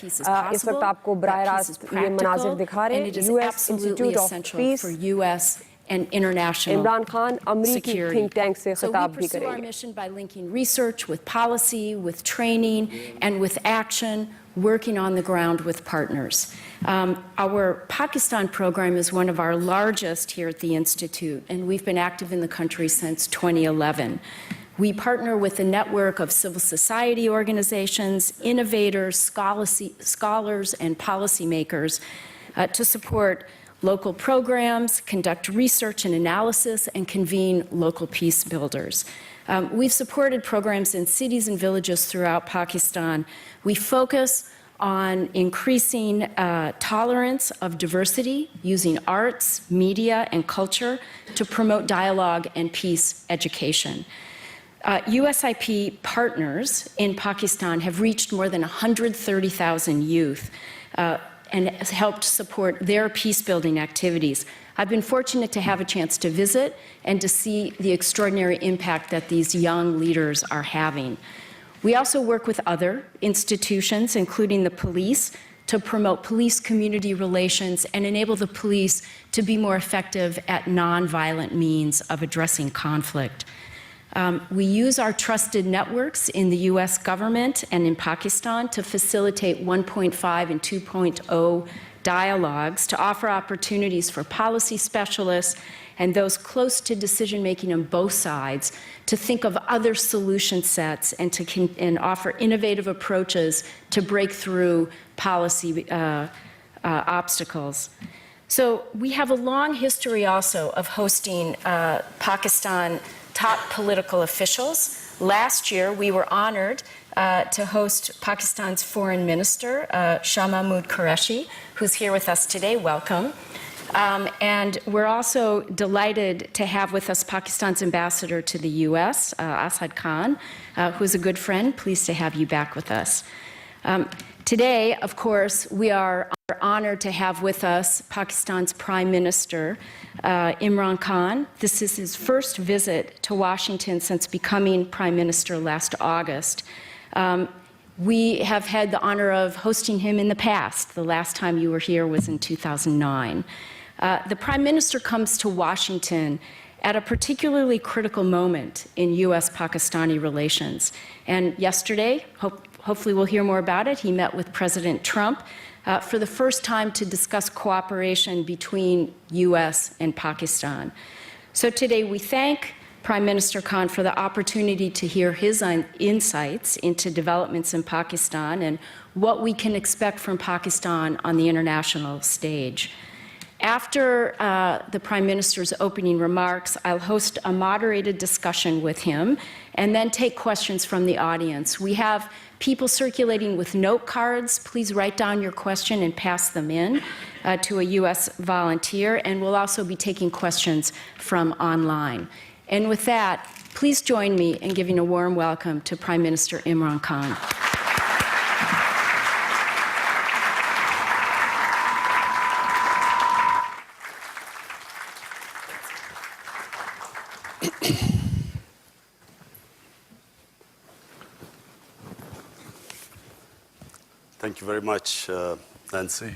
इस वक्त आपको बराह रास्त ये मनाज़िर दिखा रहे हैं US institute of peace Imran Khan अमरीकी थिंक टैंक से खिताब भी करेंगे। our mission by linking research with policy, with training, and with action, working on the ground with partners. Our Pakistan program is one of our largest here at the Institute, and we've been active in the country since 2011. We partner with a network of civil society organizations, innovators, scholars, and policymakers to support local programs, conduct research and analysis, and convene local peace builders. We've supported programs in cities and villages throughout Pakistan. We focus on increasing tolerance of diversity using arts, media, and culture to promote dialogue and peace education. USIP partners in Pakistan have reached more than 130,000 youth and has helped support their peace-building activities. I've been fortunate to have a chance to visit and to see the extraordinary impact that these young leaders are having. We also work with other institutions, including the police, to promote police-community relations and enable the police to be more effective at nonviolent means of addressing conflict. We use our trusted networks in the US government and in Pakistan to facilitate 1.5 and 2.0 dialogues, to offer opportunities for policy specialists and those close to decision-making on both sides to think of other solution sets and offer innovative approaches to break through policy obstacles. So we have a long history also of hosting Pakistan top political officials. Last year, we were honored to host Pakistan's Foreign Minister, Shah Mahmood Qureshi, who's here with us today. Welcome. And we're also delighted to have with us Pakistan's ambassador to the US, Asad Khan, who's a good friend. Pleased to have you back with us. Today, of course, we are honored to have with us Pakistan's Prime Minister, Imran Khan. This is his first visit to Washington since becoming Prime Minister last August. We have had the honor of hosting him in the past. The last time you were here was in 2009. The Prime Minister comes to Washington at a particularly critical moment in US-Pakistani relations. And yesterday, hopefully we'll hear more about it, he met with President Trump for the first time to discuss cooperation between US and Pakistan. So today we thank Prime Minister Khan for the opportunity to hear his insights into developments in Pakistan and what we can expect from Pakistan on the international stage. After the Prime Minister's opening remarks, I'll host a moderated discussion with him and then take questions from the audience. We have people circulating with note cards. Please write down your question and pass them in to a US volunteer, and we'll also be taking questions from online. And with that, please join me in giving a warm welcome to Prime Minister Imran Khan. Thank you very much, Nancy.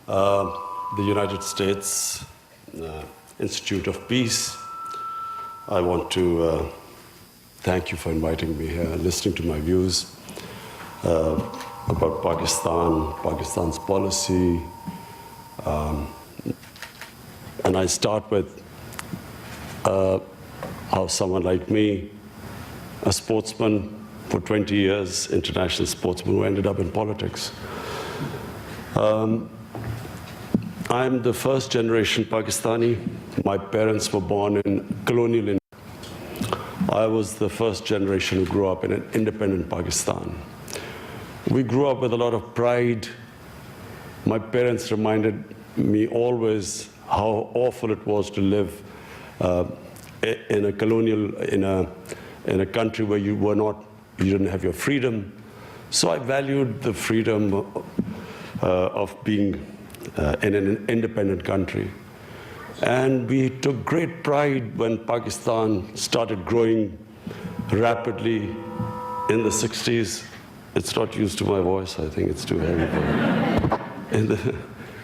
The United States Institute of Peace, I want to thank you for inviting me here, listening to my views about Pakistan, Pakistan's policy. And I start with how someone like me, a sportsman, for 20 years, international sportsman who ended up in politics. I'm the first generation Pakistani. My parents were born in colonial India. I was the first generation who grew up in an independent Pakistan. We grew up with a lot of pride. My parents reminded me always how awful it was to live in a colonial, in a country where you didn't have your freedom. So I valued the freedom of being in an independent country. And we took great pride when Pakistan started growing rapidly in the 60s. It's not used to my voice. I think it's too heavy for it.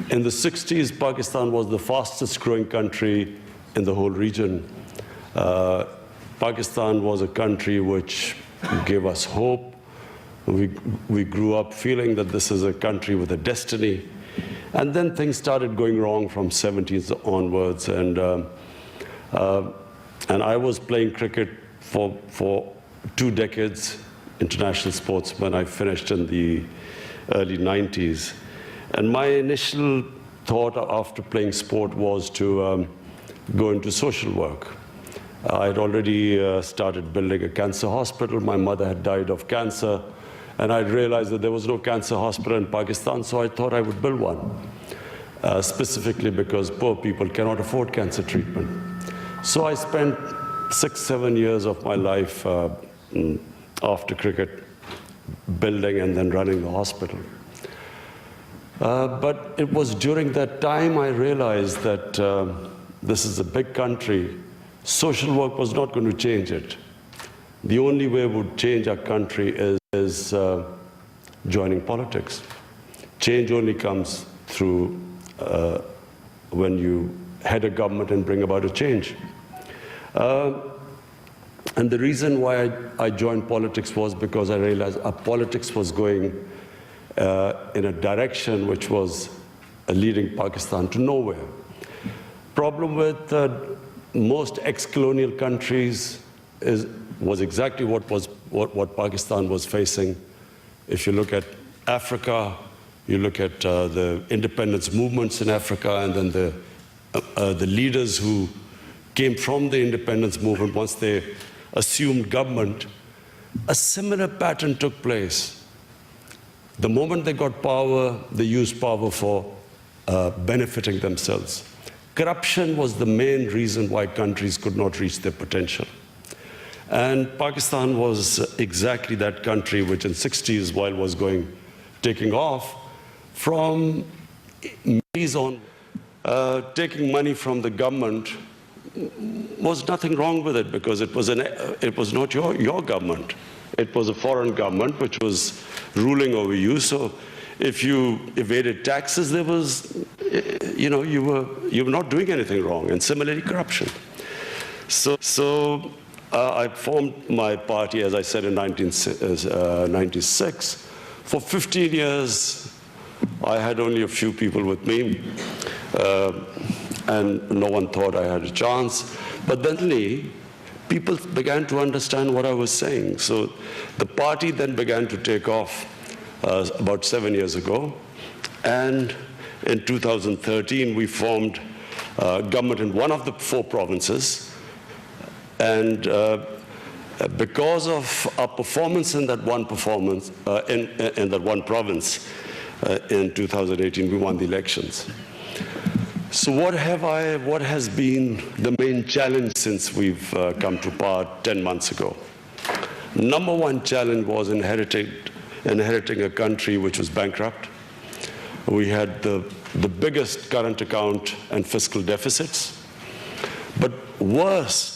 In the 60s, Pakistan was the fastest growing country in the whole region. Pakistan was a country which gave us hope. We grew up feeling that this is a country with a destiny. And then things started going wrong from 70s onwards. And I was playing cricket for 2 decades, international sports, when I finished in the early 90s. And my initial thought after playing sport was to go into social work. I'd already started building a cancer hospital. My mother had died of cancer, and I realized that there was no cancer hospital in Pakistan, so I thought I would build one, specifically because poor people cannot afford cancer treatment. So I spent 6-7 years of my life after cricket building and then running the hospital. But it was during that time I realized that this is a big country. Social work was not going to change it. The only way it would change our country is joining politics. Change only comes through when you head a government and bring about a change. And the reason why I joined politics was because I realized our politics was going in a direction which was leading Pakistan to nowhere. Problem with most ex-colonial countries was exactly what Pakistan was facing. If you look at Africa, you look at the independence movements in Africa, and then the leaders who came from the independence movement, once they assumed government, a similar pattern took place. The moment they got power, they used power for benefiting themselves. Corruption was the main reason why countries could not reach their potential. And Pakistan was exactly that country which in the 60s, while was taking off, from 80s on, taking money from the government was nothing wrong with it, because it was not your government. It was a foreign government which was ruling over you. So if you evaded taxes, there was, you were not doing anything wrong. And similarly, corruption. So I formed my party, as I said, in 1996. For 15 years, I had only a few people with me, and no one thought I had a chance. But then people began to understand what I was saying. So the party then began to take off about 7 years ago. And in 2013, we formed government in one of the 4 provinces. And because of our performance in that one province, in 2018, we won the elections. So what has been the main challenge since we've come to power 10 months ago? Number one challenge was inheriting a country which was bankrupt. We had the biggest current account and fiscal deficits. But worse,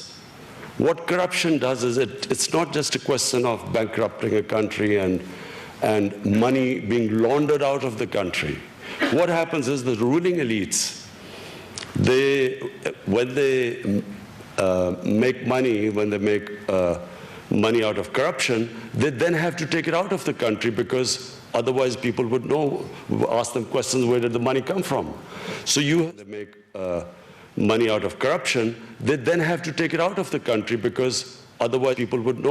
what corruption does is it's not just a question of bankrupting a country and money being laundered out of the country. What happens is the ruling elites, when they make money, money out of corruption, they then have to take it out of the country, because otherwise people would ask them questions, where did the money come from? So they make money out of corruption, they then have to take it out of the country, because otherwise people would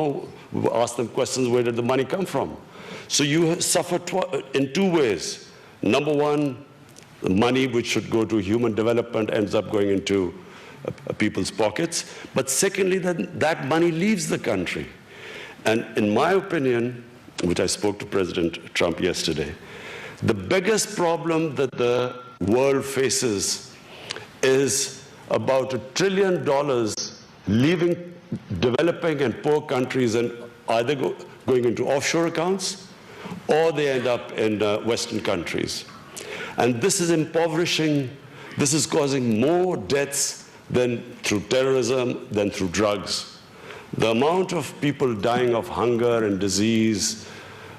ask them questions, where did the money come from? So you suffer in 2 ways. Number one, the money which should go to human development ends up going into people's pockets. But secondly, that money leaves the country. And in my opinion, which I spoke to President Trump yesterday, the biggest problem that the world faces is about $1 trillion leaving developing and poor countries and either going into offshore accounts, or they end up in Western countries. And this is impoverishing, this is causing more deaths than through terrorism, than through drugs. The amount of people dying of hunger and disease,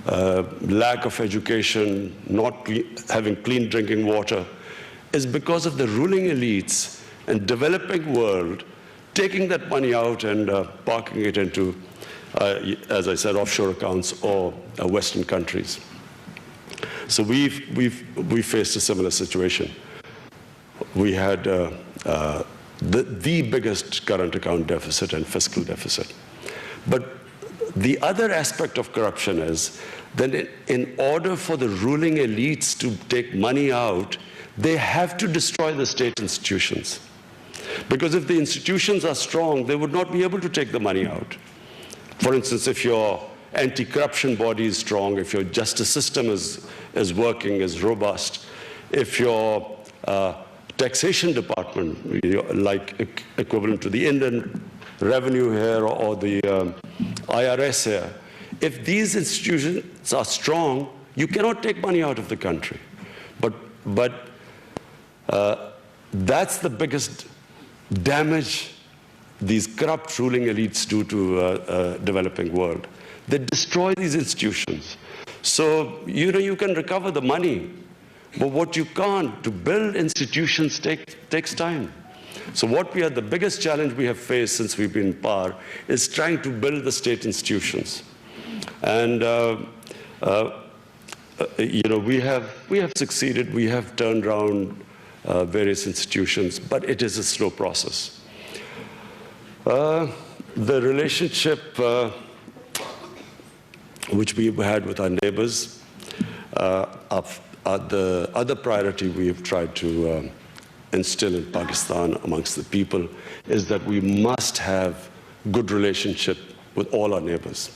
lack of education, not having clean drinking water, is because of the ruling elites and developing world taking that money out and parking it into, as I said, offshore accounts or Western countries. So we faced a similar situation. We had the biggest current account deficit and fiscal deficit. But the other aspect of corruption is that in order for the ruling elites to take money out, they have to destroy the state institutions. Because if the institutions are strong, they would not be able to take the money out. For instance, if your anti-corruption body is strong, if your justice system is working, is robust, if your taxation department, like equivalent to the Indian revenue here or the IRS here, if these institutions are strong, you cannot take money out of the country. But that's the biggest damage these corrupt ruling elites do to developing world. They destroy these institutions. So, you can recover the money, but what you can't, to build institutions takes time. So the biggest challenge we have faced since we've been in power is trying to build the state institutions. And, we have succeeded, we have turned around various institutions, but it is a slow process. The relationship which we've had with our neighbors, the other priority we have tried to instill in Pakistan amongst the people is that we must have good relationship with all our neighbors.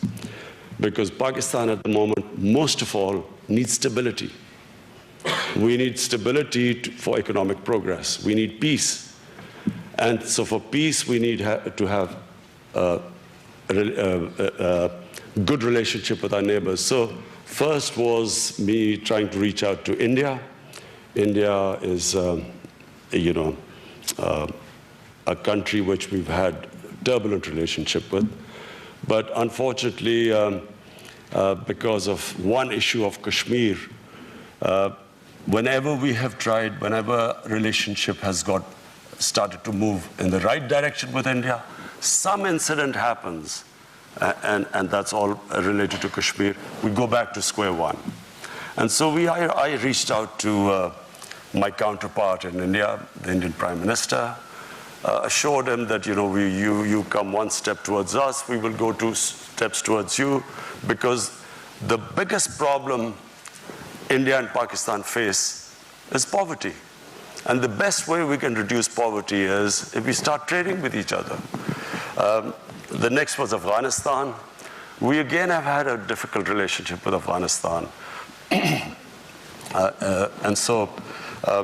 Because Pakistan at the moment, most of all, needs stability. We need stability for economic progress. We need peace. And so for peace, we need to have a good relationship with our neighbors. So first was me trying to reach out to India. India is, a country which we've had turbulent relationship with. But unfortunately, because of one issue of Kashmir, whenever we have tried, whenever relationship has started to move in the right direction with India, some incident happens, and that's all related to Kashmir, we go back to square one. And so I reached out to my counterpart in India, the Indian Prime Minister, assured him that, you come one step towards us, we will go 2 steps towards you, because the biggest problem India and Pakistan face is poverty. And the best way we can reduce poverty is if we start trading with each other. The next was Afghanistan. We again have had a difficult relationship with Afghanistan. And so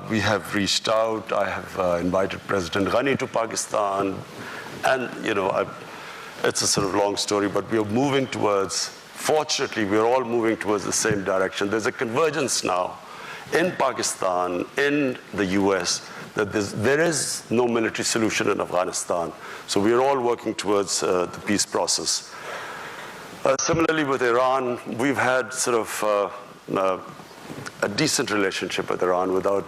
we have reached out. I have invited President Ghani to Pakistan. And, it's a sort of long story, but we are moving towards, fortunately, we're all moving towards the same direction. There's a convergence now in Pakistan, in the US, that there is no military solution in Afghanistan. So we're all working towards the peace process. Similarly with Iran, we've had sort of a decent relationship with Iran without,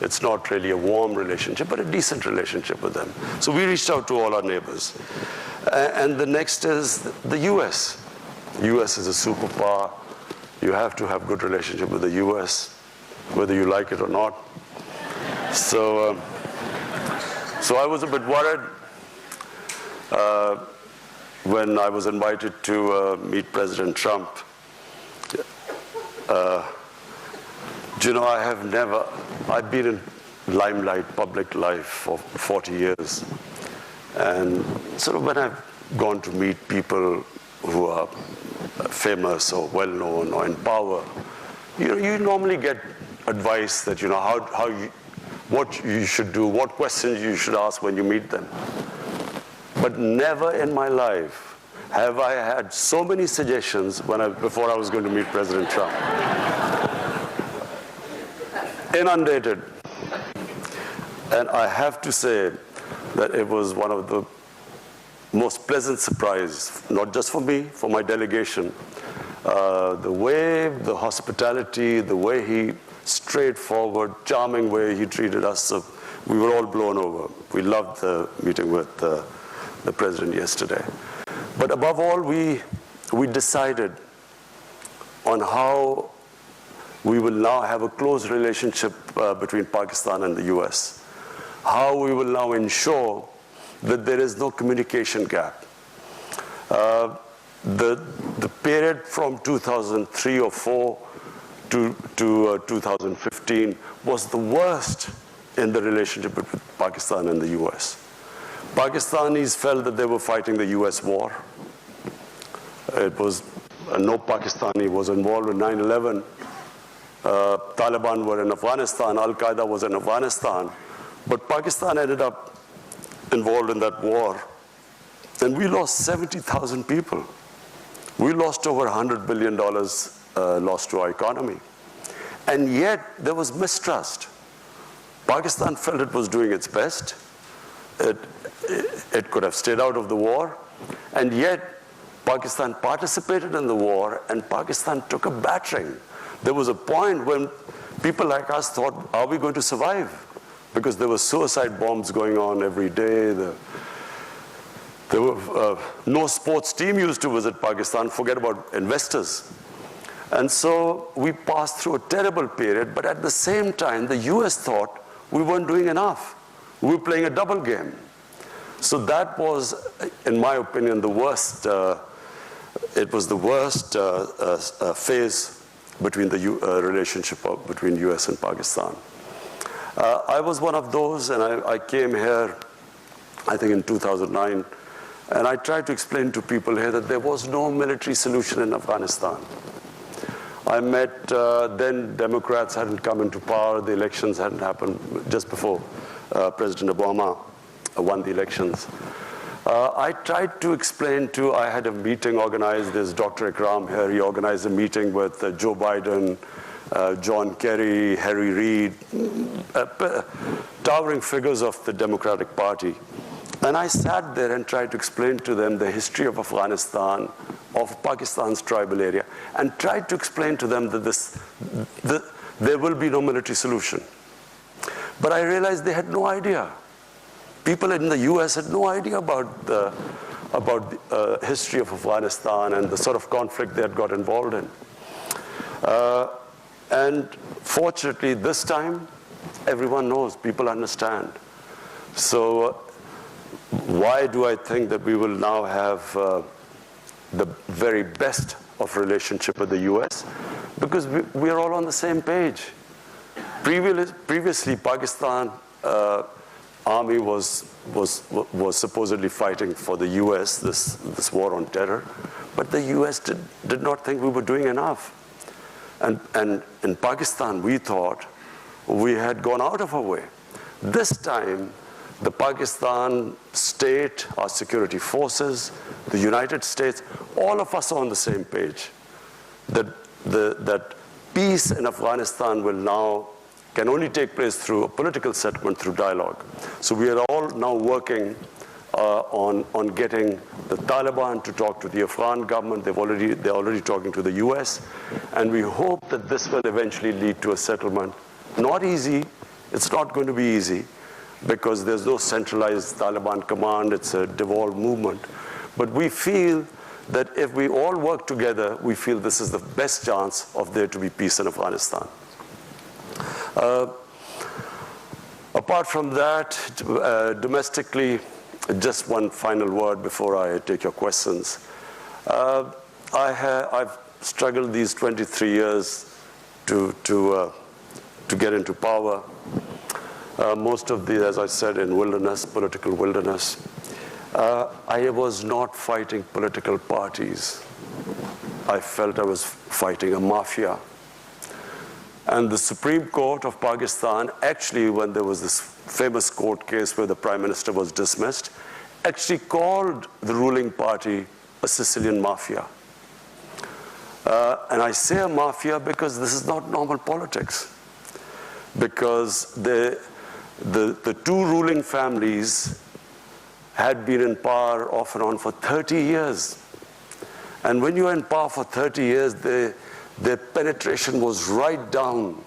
it's not really a warm relationship, but a decent relationship with them. So we reached out to all our neighbors. And the next is the US. US is a superpower. You have to have good relationship with the US, whether you like it or not. So I was a bit worried when I was invited to meet President Trump. I've been in limelight public life for 40 years. And sort of when I've gone to meet people who are famous or well-known or in power, you normally get advice that, what you should do, what questions you should ask when you meet them. But never in my life have I had so many suggestions before I was going to meet President Trump. Inundated. And I have to say that it was one of the most pleasant surprises, not just for me, for my delegation, The way, the hospitality, the way he, straightforward, charming way he treated us, so we were all blown over. We loved the meeting with the president yesterday. But above all, we decided on how we will now have a close relationship between Pakistan and the US. How we will now ensure that there is no communication gap. The period from 2003 or 4 to 2015 was the worst in the relationship between Pakistan and the US. Pakistanis felt that they were fighting the US war. It was, no Pakistani was involved in 9/11. Taliban were in Afghanistan, Al-Qaeda was in Afghanistan, but Pakistan ended up involved in that war. And we lost 70,000 people. We lost over $100 billion lost to our economy. And yet, there was mistrust. Pakistan felt it was doing its best. It could have stayed out of the war. And yet, Pakistan participated in the war, and Pakistan took a battering. There was a point when people like us thought, are we going to survive? Because there were suicide bombs going on every day. There were no sports team used to visit Pakistan, forget about investors. And so we passed through a terrible period, but at the same time, the US thought we weren't doing enough. We were playing a double game. So that was, in my opinion, the worst. It was the worst phase between the relationship between US and Pakistan. I was one of those, and I came here, I think in 2009, and I tried to explain to people here that there was no military solution in Afghanistan. I met, then Democrats hadn't come into power, the elections hadn't happened just before President Obama won the elections. I tried to explain I had a meeting organized, there's Dr. Ikram here, he organized a meeting with Joe Biden, John Kerry, Harry Reid, towering figures of the Democratic Party. And I sat there and tried to explain to them the history of Afghanistan, of Pakistan's tribal area, and tried to explain to them that there will be no military solution. But I realized they had no idea. People in the US had no idea about the history of Afghanistan and the sort of conflict they had got involved in. And fortunately, this time, everyone knows, people understand. So why do I think that we will now have the very best of relationship with the US? Because we are all on the same page. Previously, Pakistan army was supposedly fighting for the US, this war on terror, but the US did not think we were doing enough. And in Pakistan, we thought we had gone out of our way. This time, the Pakistan state, our security forces, the United States, all of us are on the same page. That peace in Afghanistan can only take place through a political settlement, through dialogue. So we are all now working on getting the Taliban to talk to the Afghan government. They're already talking to the US. And we hope that this will eventually lead to a settlement. Not easy. It's not going to be easy because there's no centralized Taliban command. It's a devolved movement. But we feel that if we all work together, we feel this is the best chance of there to be peace in Afghanistan. Apart from that, domestically, just one final word before I take your questions. I've struggled these 23 years to get into power. Most of these, as I said, in political wilderness. I was not fighting political parties. I felt I was fighting a mafia. And the Supreme Court of Pakistan, actually, when there was this famous court case where the Prime Minister was dismissed, actually called the ruling party a Sicilian mafia. And I say a mafia because this is not normal politics. Because the two ruling families had been in power off and on for 30 years. And when you were in power for 30 years, their penetration was right down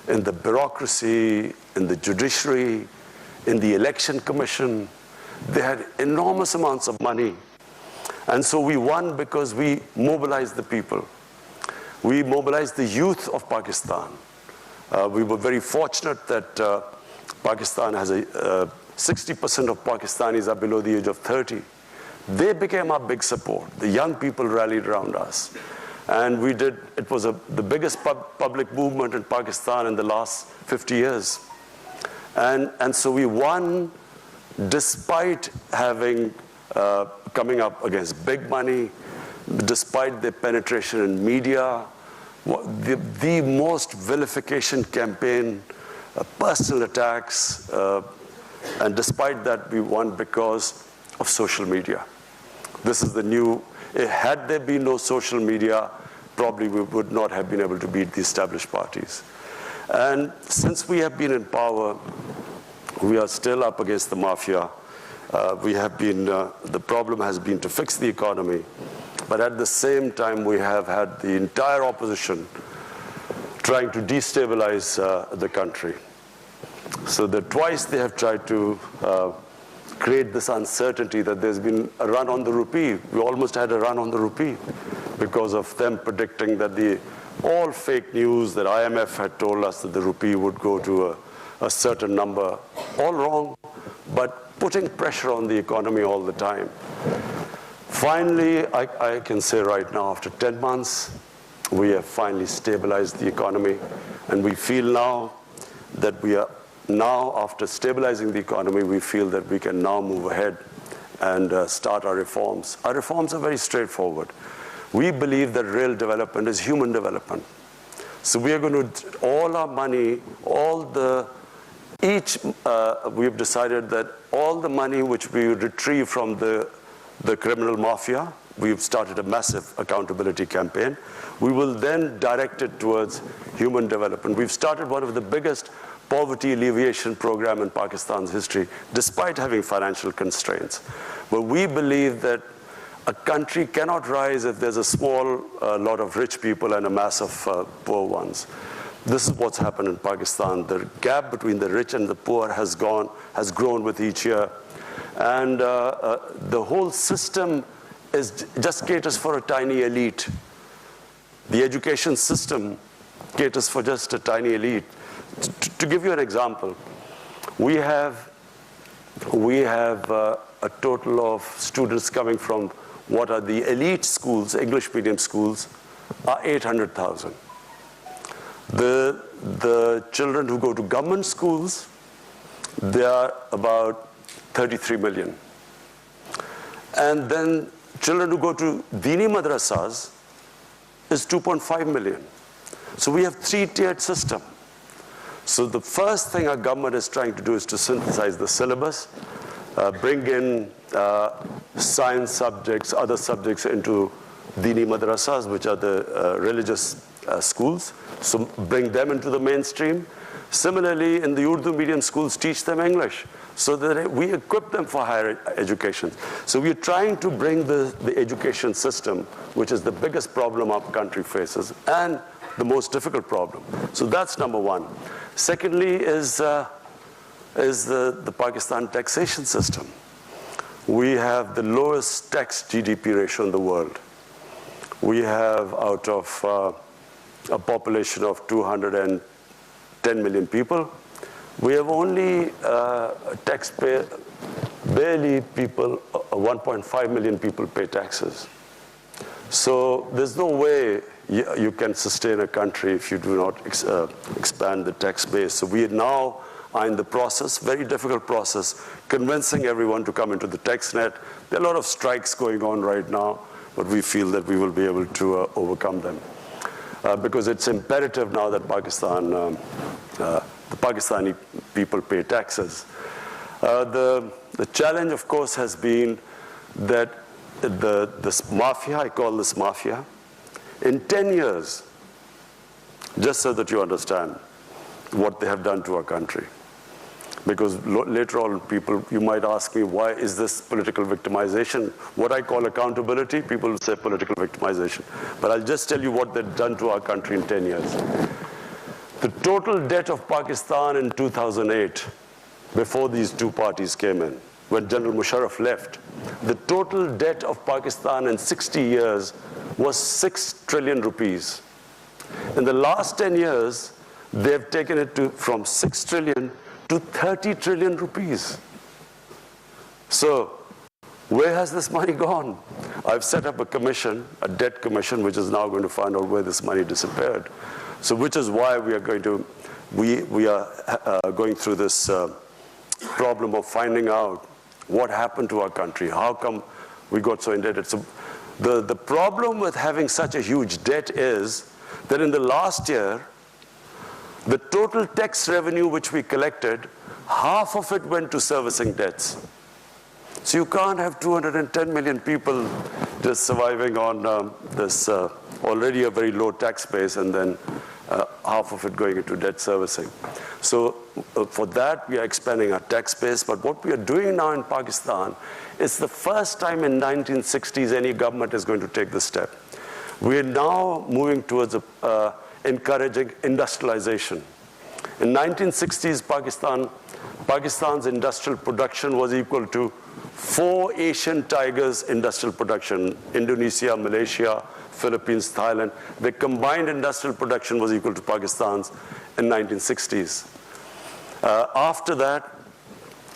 in the bureaucracy, in the judiciary, in the election commission. They had enormous amounts of money. And so we won because we mobilized the people. We mobilized the youth of Pakistan. We were very fortunate that Pakistan has 60% of Pakistanis are below the age of 30. They became our big support. The young people rallied around us. And it was the biggest public movement in Pakistan in the last 50 years. And so we won despite coming up against big money, despite their penetration in media, the most vilification campaign, personal attacks, and despite that we won because of social media. This is the new, had there been no social media, probably we would not have been able to beat the established parties. And since we have been in power, we are still up against the mafia. The problem has been to fix the economy, but at the same time we have had the entire opposition trying to destabilize the country. So that twice they have tried to create this uncertainty that there's been a run on the rupee. We almost had a run on the rupee because of them predicting that all fake news that IMF had told us that the rupee would go to a certain number, all wrong, but putting pressure on the economy all the time. Finally, I can say right now, after 10 months, we have finally stabilized the economy, and we feel now that after stabilizing the economy, we feel that we can now move ahead and start our reforms. Our reforms are very straightforward. We believe that real development is human development. So we are going to, all our money, we've decided that all the money which we retrieve from the criminal mafia, we've started a massive accountability campaign. We will then direct it towards human development. We've started one of the biggest poverty alleviation program in Pakistan's history, despite having financial constraints. But we believe that a country cannot rise if there's a small lot of rich people and a mass of poor ones. This is what's happened in Pakistan. The gap between the rich and the poor has grown with each year. And the whole system just caters for a tiny elite. The education system caters for just a tiny elite. To give you an example, we have a total of students coming from what are the elite schools, English medium schools, are 800,000. The children who go to government schools, they are about 33 million. And then children who go to Dini madrasas is 2.5 million. So we have three-tiered system. So the first thing our government is trying to do is to synthesize the syllabus, bring in science subjects, other subjects into Dini madrasas, which are the religious schools. So bring them into the mainstream. Similarly, in the Urdu medium schools, teach them English so that we equip them for higher education. So we're trying to bring the education system, which is the biggest problem our country faces, and the most difficult problem. So that's number one. Secondly is the Pakistan taxation system. We have the lowest tax GDP ratio in the world. We have, out of a population of 210 million people, we have only taxpayer, barely people, 1.5 million people pay taxes. So there's no way you can sustain a country if you do not expand the tax base. So we now are in the process, very difficult process, convincing everyone to come into the tax net. There are a lot of strikes going on right now, but we feel that we will be able to overcome them. Because it's imperative now that the Pakistani people pay taxes. The challenge, of course, has been that this mafia, I call this mafia, in 10 years, just so that you understand what they have done to our country. Because later on, you might ask me, why is this political victimization? What I call accountability, people will say political victimization. But I'll just tell you what they've done to our country in 10 years. The total debt of Pakistan in 2008, before these two parties came in, when General Musharraf left, the total debt of Pakistan in 60 years was 6 trillion rupees. In the last 10 years, they've taken it from 6 trillion to 30 trillion rupees. So where has this money gone? I've set up a commission, a debt commission, which is now going to find out where this money disappeared. So which is why we are going to, we are going through this problem of finding out what happened to our country. How come we got so indebted? So the problem with having such a huge debt is that in the last year, the total tax revenue which we collected, half of it went to servicing debts. So you can't have 210 million people just surviving on this already a very low tax base and then half of it going into debt servicing. So for that, we are expanding our tax base. But what we are doing now in Pakistan is the first time in 1960s any government is going to take this step. We are now moving towards encouraging industrialization. In 1960s, Pakistan's industrial production was equal to 4 Asian tigers' industrial production: Indonesia, Malaysia, Philippines, Thailand. The combined industrial production was equal to Pakistan's in 1960s. After that,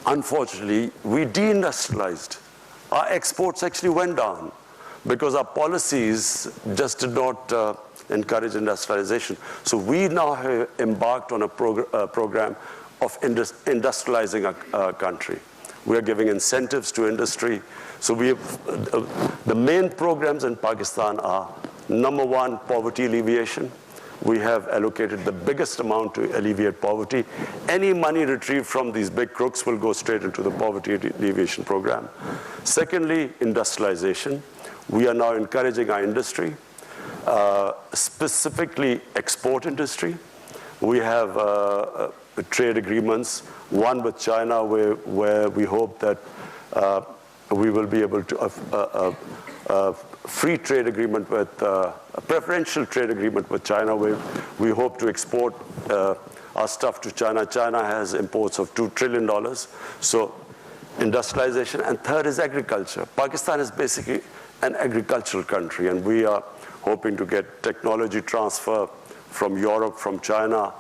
unfortunately, we deindustrialized. Our exports actually went down because our policies just did not encourage industrialization. So we now have embarked on a program of industrializing our country. We are giving incentives to industry. So we have, the main programs in Pakistan are, number one, poverty alleviation. We have allocated the biggest amount to alleviate poverty. Any money retrieved from these big crooks will go straight into the poverty alleviation program. Secondly, industrialization. We are now encouraging our industry, specifically export industry. We have trade agreements, one with China where we hope that we will be able to free trade agreement with, a preferential trade agreement with China, where we hope to export our stuff to China. China has imports of $2 trillion. So industrialization. And third is agriculture. Pakistan is basically an agricultural country, and we are hoping to get technology transfer from Europe, from China.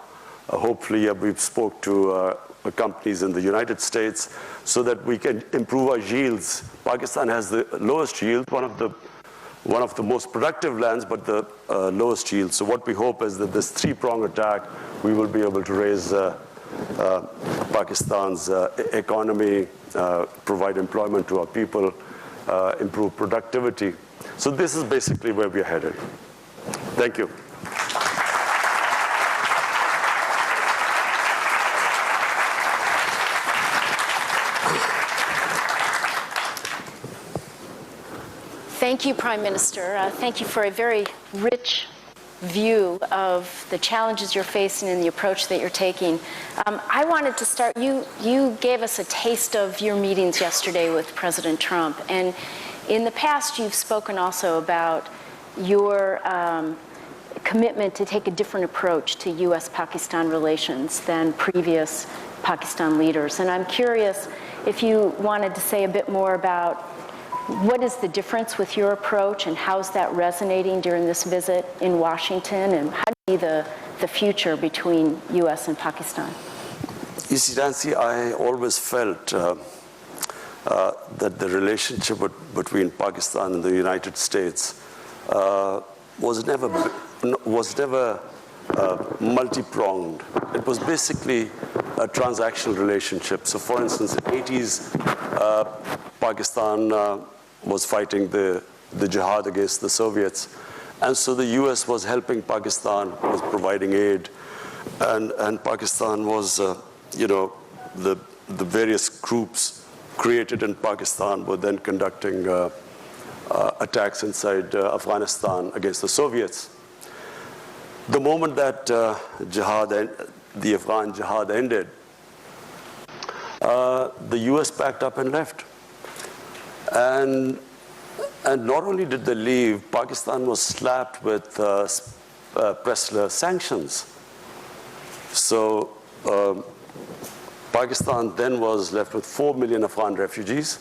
Hopefully, we've spoke to companies in the United States so that we can improve our yields. Pakistan has the lowest yield, one of the most productive lands, but the lowest yield. So what we hope is that this three-pronged attack, we will be able to raise Pakistan's economy, provide employment to our people, improve productivity. So this is basically where we are headed. Thank you. Thank you, Prime Minister. Thank you for a very rich view of the challenges you're facing and the approach that you're taking. I wanted to start, you gave us a taste of your meetings yesterday with President Trump, and in the past you've spoken also about your commitment to take a different approach to U.S.-Pakistan relations than previous Pakistan leaders. And I'm curious if you wanted to say a bit more about what is the difference with your approach, and how's that resonating during this visit in Washington, and how do you see the future between U.S. and Pakistan? You see, Nancy, I always felt that the relationship between Pakistan and the United States was never multi-pronged. It was basically a transactional relationship. So, for instance, in the 80s, Pakistan was fighting the jihad against the Soviets. And so the US was helping Pakistan, was providing aid. And Pakistan was, the various groups created in Pakistan were then conducting attacks inside Afghanistan against the Soviets. The moment that the Afghan jihad ended, the US packed up and left. And not only did they leave, Pakistan was slapped with Pressler sanctions. So Pakistan then was left with 4 million Afghan refugees,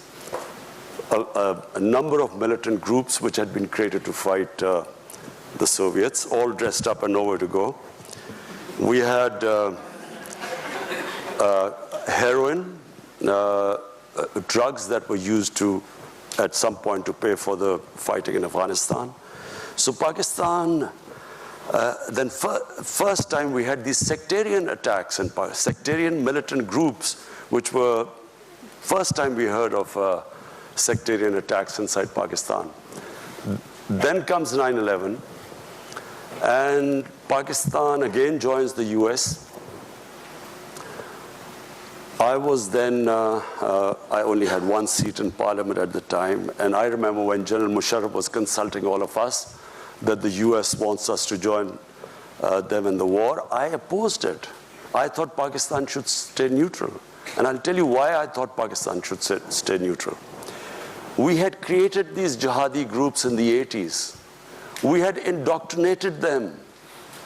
a number of militant groups which had been created to fight the Soviets, all dressed up and nowhere to go. We had heroin, drugs that were used at some point to pay for the fighting in Afghanistan. So Pakistan, then first time we had these sectarian attacks and sectarian militant groups, which were first time we heard of sectarian attacks inside Pakistan. Then comes 9/11, and Pakistan again joins the US. I was then, I only had one seat in parliament at the time, and I remember when General Musharraf was consulting all of us that the US wants us to join them in the war, I opposed it. I thought Pakistan should stay neutral. And I'll tell you why I thought Pakistan should stay neutral. We had created these jihadi groups in the 80s. We had indoctrinated them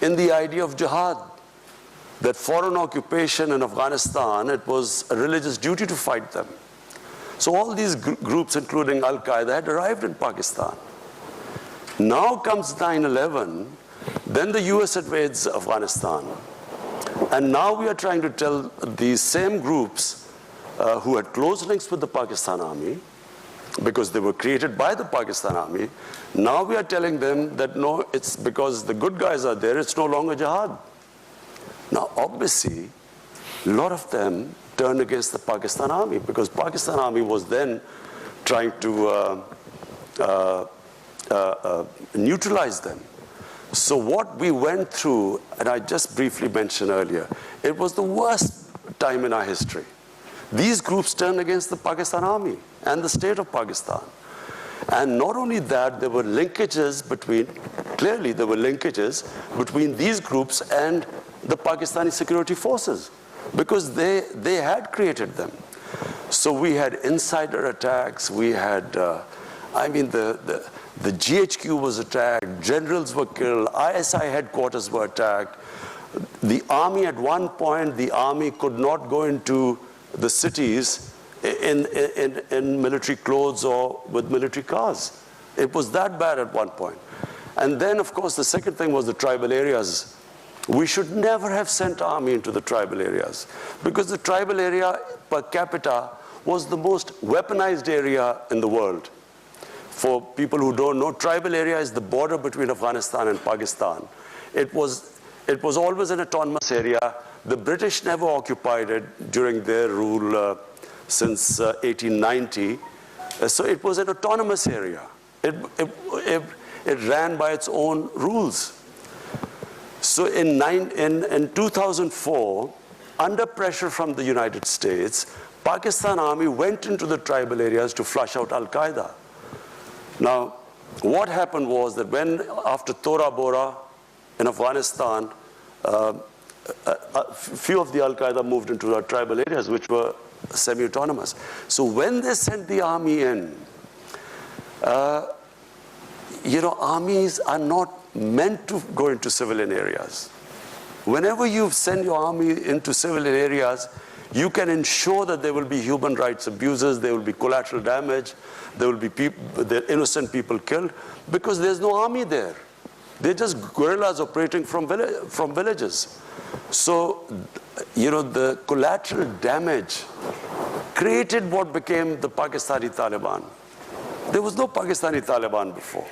in the idea of jihad, that foreign occupation in Afghanistan, it was a religious duty to fight them. So all these groups, including Al-Qaeda, had arrived in Pakistan. Now comes 9/11, then the US invades Afghanistan. And now we are trying to tell these same groups who had close links with the Pakistan army, because they were created by the Pakistan army, now we are telling them that no, it's because the good guys are there, it's no longer jihad. Now obviously, a lot of them turned against the Pakistan army, because Pakistan army was then trying to neutralize them. So what we went through, and I just briefly mentioned earlier, it was the worst time in our history. These groups turned against the Pakistan army and the state of Pakistan. And not only that, there were linkages between, clearly there were linkages between these groups and the Pakistani security forces, because they had created them. So we had insider attacks, we had, the GHQ was attacked, generals were killed, ISI headquarters were attacked. The army, at one point, the army could not go into the cities in military clothes or with military cars. It was that bad at one point. And then, of course, the second thing was the tribal areas. We should never have sent army into the tribal areas, because the tribal area per capita was the most weaponized area in the world. For people who don't know, tribal area is the border between Afghanistan and Pakistan. It was always an autonomous area. The British never occupied it during their rule since 1890. So it was an autonomous area. It ran by its own rules. So in 2004, under pressure from the United States, Pakistan army went into the tribal areas to flush out Al-Qaeda. Now, what happened was that when, after Tora Bora in Afghanistan, few of the Al-Qaeda moved into the tribal areas, which were semi-autonomous. So when they sent the army in, armies are not meant to go into civilian areas. Whenever you send your army into civilian areas, you can ensure that there will be human rights abuses, there will be collateral damage, there will be innocent people killed, because there's no army there. They're just guerrillas operating from villages. So, the collateral damage created what became the Pakistani Taliban. There was no Pakistani Taliban before.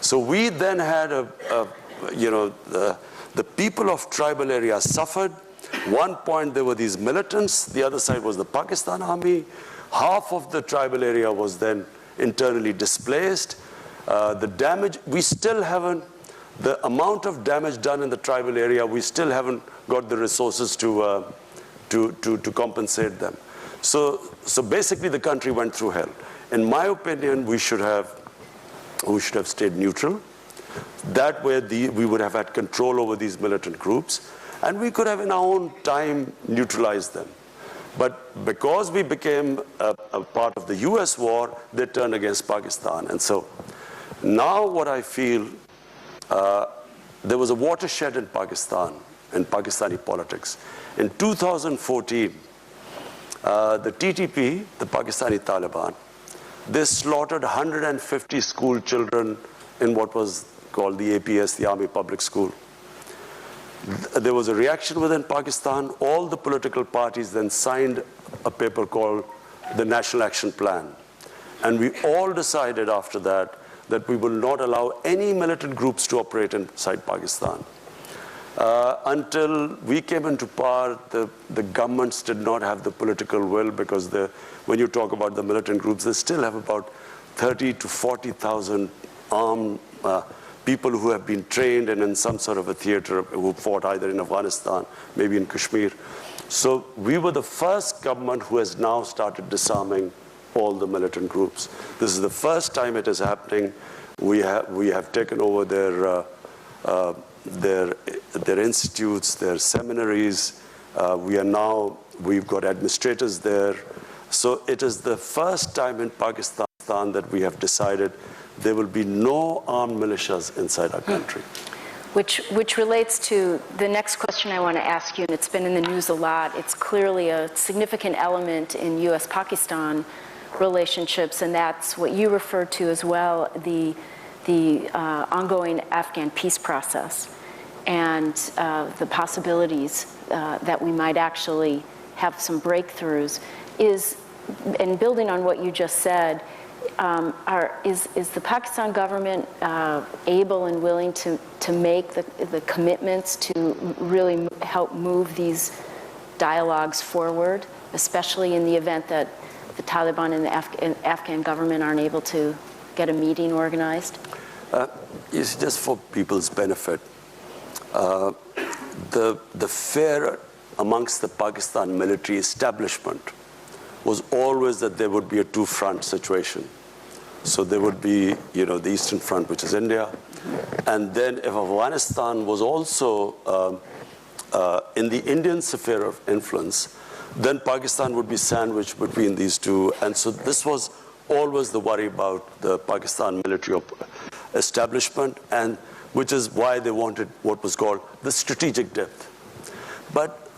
So we then had the people of tribal areas suffered. One point there were these militants, the other side was the Pakistan army. Half of the tribal area was then internally displaced. The damage, we still haven't, the amount of damage done in the tribal area, we still haven't got the resources to compensate them. So basically the country went through hell. In my opinion, we should have stayed neutral. That way we would have had control over these militant groups, and we could have in our own time neutralized them. But because we became a part of the US war, they turned against Pakistan. And so now what I feel, there was a watershed in Pakistan, in Pakistani politics. In 2014, the TTP, the Pakistani Taliban, they slaughtered 150 school children in what was called the APS, the Army Public School. There was a reaction within Pakistan. All the political parties then signed a paper called the National Action Plan. And we all decided after that that we will not allow any militant groups to operate inside Pakistan. Until we came into power, the governments did not have the political will, because when you talk about the militant groups, they still have about 30 to 40,000 armed people who have been trained and in some sort of a theater, who fought either in Afghanistan, maybe in Kashmir. So we were the first government who has now started disarming all the militant groups. This is the first time it is happening. We have taken over their institutes, their seminaries. We've got administrators there. So it is the first time in Pakistan that we have decided there will be no armed militias inside our country. Which relates to the next question I want to ask you, and it's been in the news a lot. It's clearly a significant element in U.S.-Pakistan relationships, and that's what you referred to as well, the ongoing Afghan peace process and the possibilities that we might actually have some breakthroughs. And building on what you just said, is the Pakistan government able and willing to make the commitments to really help move these dialogues forward, especially in the event that the Taliban and the Afghan government aren't able to get a meeting organized? It's just for people's benefit. The fear amongst the Pakistan military establishment was always that there would be a two-front situation. So there would be, the Eastern Front, which is India, and then if Afghanistan was also in the Indian sphere of influence, then Pakistan would be sandwiched between these two. And so this was always the worry about the Pakistan military establishment, and which is why they wanted what was called the strategic depth. But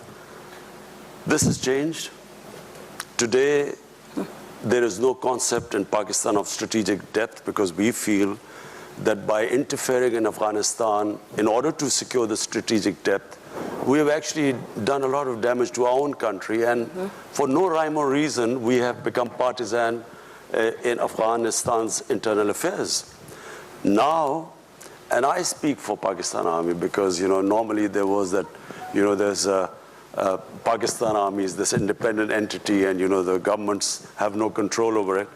this has changed. Today, there is no concept in Pakistan of strategic depth, because we feel that by interfering in Afghanistan, in order to secure the strategic depth, we have actually done a lot of damage to our own country. And for no rhyme or reason, we have become partisan in Afghanistan's internal affairs. Now, and I speak for Pakistan Army because, normally there was that, there's Pakistan Army is this independent entity, and, the governments have no control over it.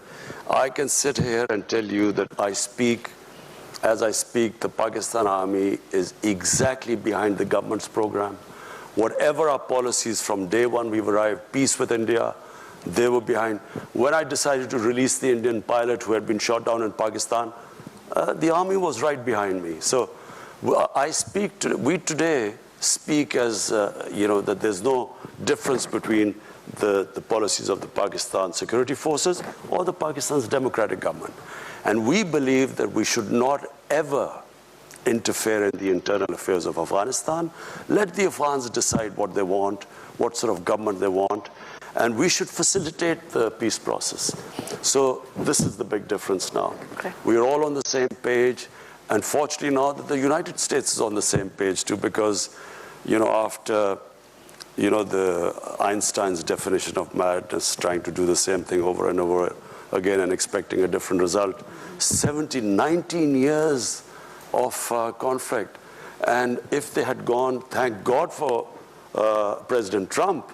I can sit here and tell you that as I speak, the Pakistan Army is exactly behind the government's program. Whatever our policies from day one we've arrived, peace with India, they were behind. When I decided to release the Indian pilot who had been shot down in Pakistan, the army was right behind me. So we today speak as, that there's no difference between the policies of the Pakistan security forces or the Pakistan's democratic government. And we believe that we should not ever interfere in the internal affairs of Afghanistan. Let the Afghans decide what they want, what sort of government they want, and we should facilitate the peace process. So this is the big difference now. Okay. We are all on the same page, and fortunately now that the United States is on the same page too, because, after, the Einstein's definition of madness, trying to do the same thing over and over again and expecting a different result, 19 years of conflict. And if they had gone, thank God for President Trump,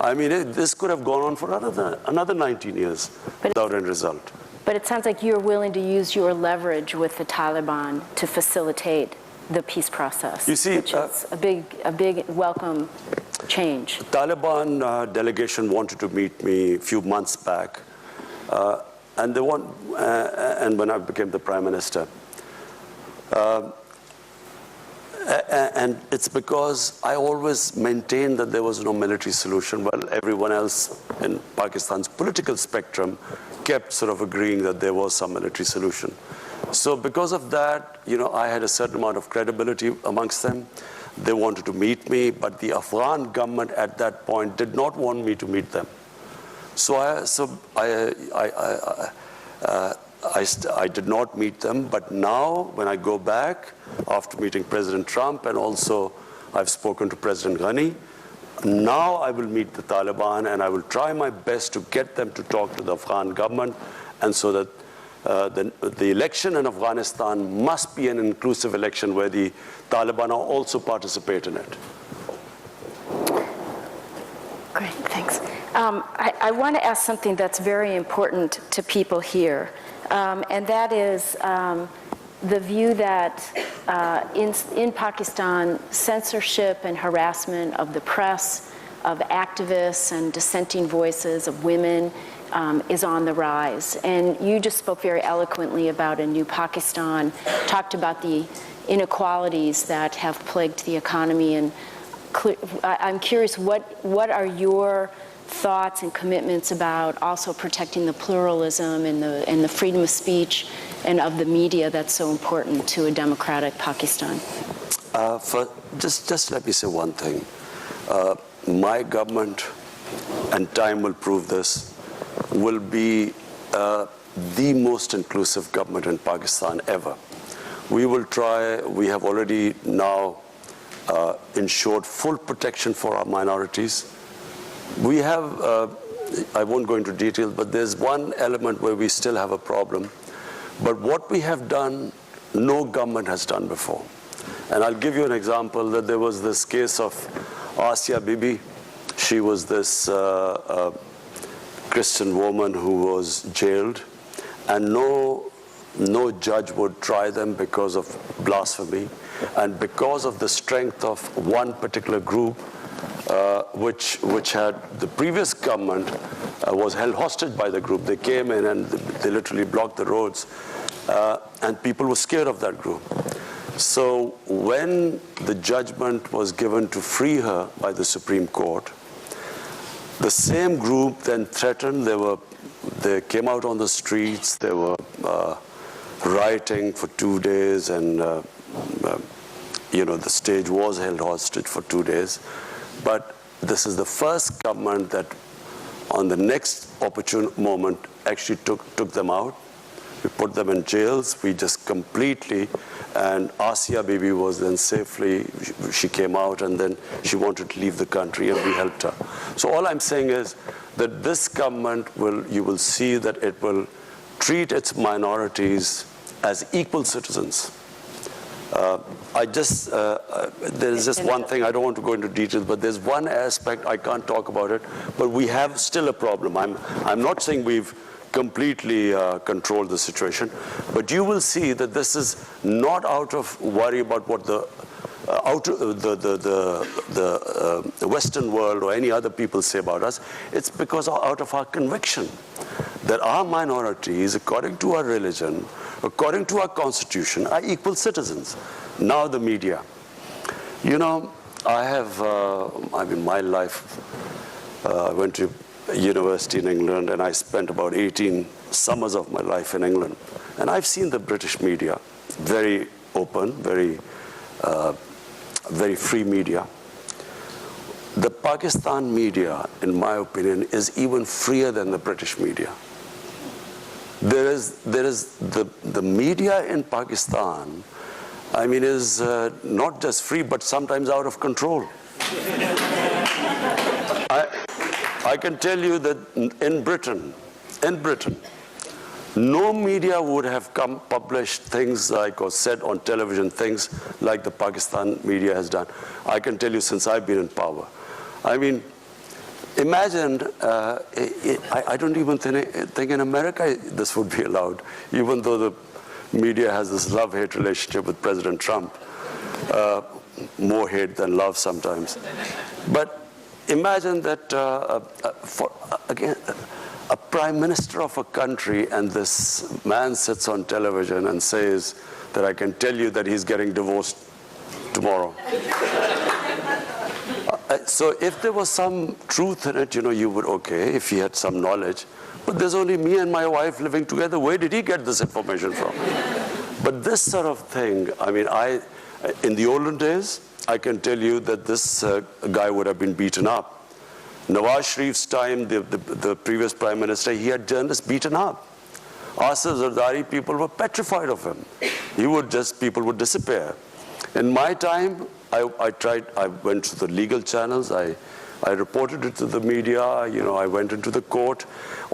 I mean, this could have gone on for another 19 years without any result. But it sounds like you're willing to use your leverage with the Taliban to facilitate the peace process, you see, which is a big welcome change. The Taliban delegation wanted to meet me a few months back, and when I became the Prime Minister. And it's because I always maintained that there was no military solution, while everyone else in Pakistan's political spectrum kept sort of agreeing that there was some military solution. So because of that, I had a certain amount of credibility amongst them. They wanted to meet me, but the Afghan government at that point did not want me to meet them. So I did not meet them, but now when I go back after meeting President Trump, and also I've spoken to President Ghani, now I will meet the Taliban and I will try my best to get them to talk to the Afghan government, and so that the election in Afghanistan must be an inclusive election where the Taliban also participate in it. Great, thanks. I want to ask something that's very important to people here, and that is the view that in Pakistan, censorship and harassment of the press, of activists and dissenting voices, of women, is on the rise. And you just spoke very eloquently about a new Pakistan, talked about the inequalities that have plagued the economy. And I'm curious, what are your thoughts and commitments about also protecting the pluralism and the freedom of speech and of the media that's so important to a democratic Pakistan? Just let me say one thing. My government, and time will prove this, will be the most inclusive government in Pakistan ever. We will try, we have already now ensured full protection for our minorities. We have, I won't go into details, but there's one element where we still have a problem. But what we have done, no government has done before. And I'll give you an example, that there was this case of Asia Bibi. She was this Christian woman who was jailed, and no judge would try them because of blasphemy, and because of the strength of one particular group, which had the previous government was held hostage by the group. They came in and they literally blocked the roads, and people were scared of that group. So when the judgment was given to free her by the Supreme Court, the same group then threatened. They came out on the streets. They were rioting for 2 days, and the stage was held hostage for 2 days. But this is the first government that, on the next opportune moment, actually took them out. We put them in jails. We just completely, and Asia Bibi was then safely, she came out, and then she wanted to leave the country, and we helped her. So all I'm saying is that this government you will see that it will treat its minorities as equal citizens. There's just one thing, I don't want to go into details, but there's one aspect, I can't talk about it, but we have still a problem. I'm not saying we've completely controlled the situation, but you will see that this is not out of worry about what the Western world or any other people say about us. It's because out of our conviction that our minorities, according to our religion, according to our constitution, are equal citizens. Now the media. I have, my life, I went to university in England, and I spent about 18 summers of my life in England. And I've seen the British media, very open, very free media. The Pakistan media, in my opinion, is even freer than the British media. There is the media in Pakistan, is not just free, but sometimes out of control. I can tell you that in Britain, no media would have published things like, or said on television things like the Pakistan media has done. I can tell you since I've been in power. Imagine, I don't even think in America this would be allowed, even though the media has this love-hate relationship with President Trump, more hate than love sometimes. But imagine that, again, a prime minister of a country, and this man sits on television and says that I can tell you that he's getting divorced tomorrow. So if there was some truth in it, you would, okay, if he had some knowledge. But there's only me and my wife living together. Where did he get this information from? But this sort of thing, in the olden days, I can tell you that this guy would have been beaten up. Nawaz Sharif's time, the previous prime minister, he had journalists beaten up. Asif Zardari, people were petrified of him. People would disappear. In my time, I went to the legal channels, I reported it to the media, I went into the court.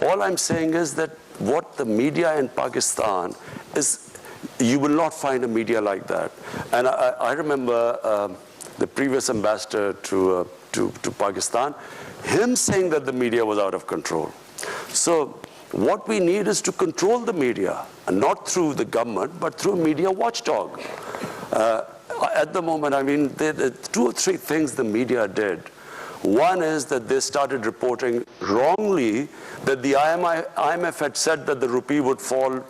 All I'm saying is that what the media in Pakistan is, you will not find a media like that. And I remember the previous ambassador to Pakistan, him saying that the media was out of control. So what we need is to control the media, and not through the government, but through a media watchdog. At the moment, there are 2 or 3 things the media did. One is that they started reporting wrongly that the IMF had said that the rupee would fall,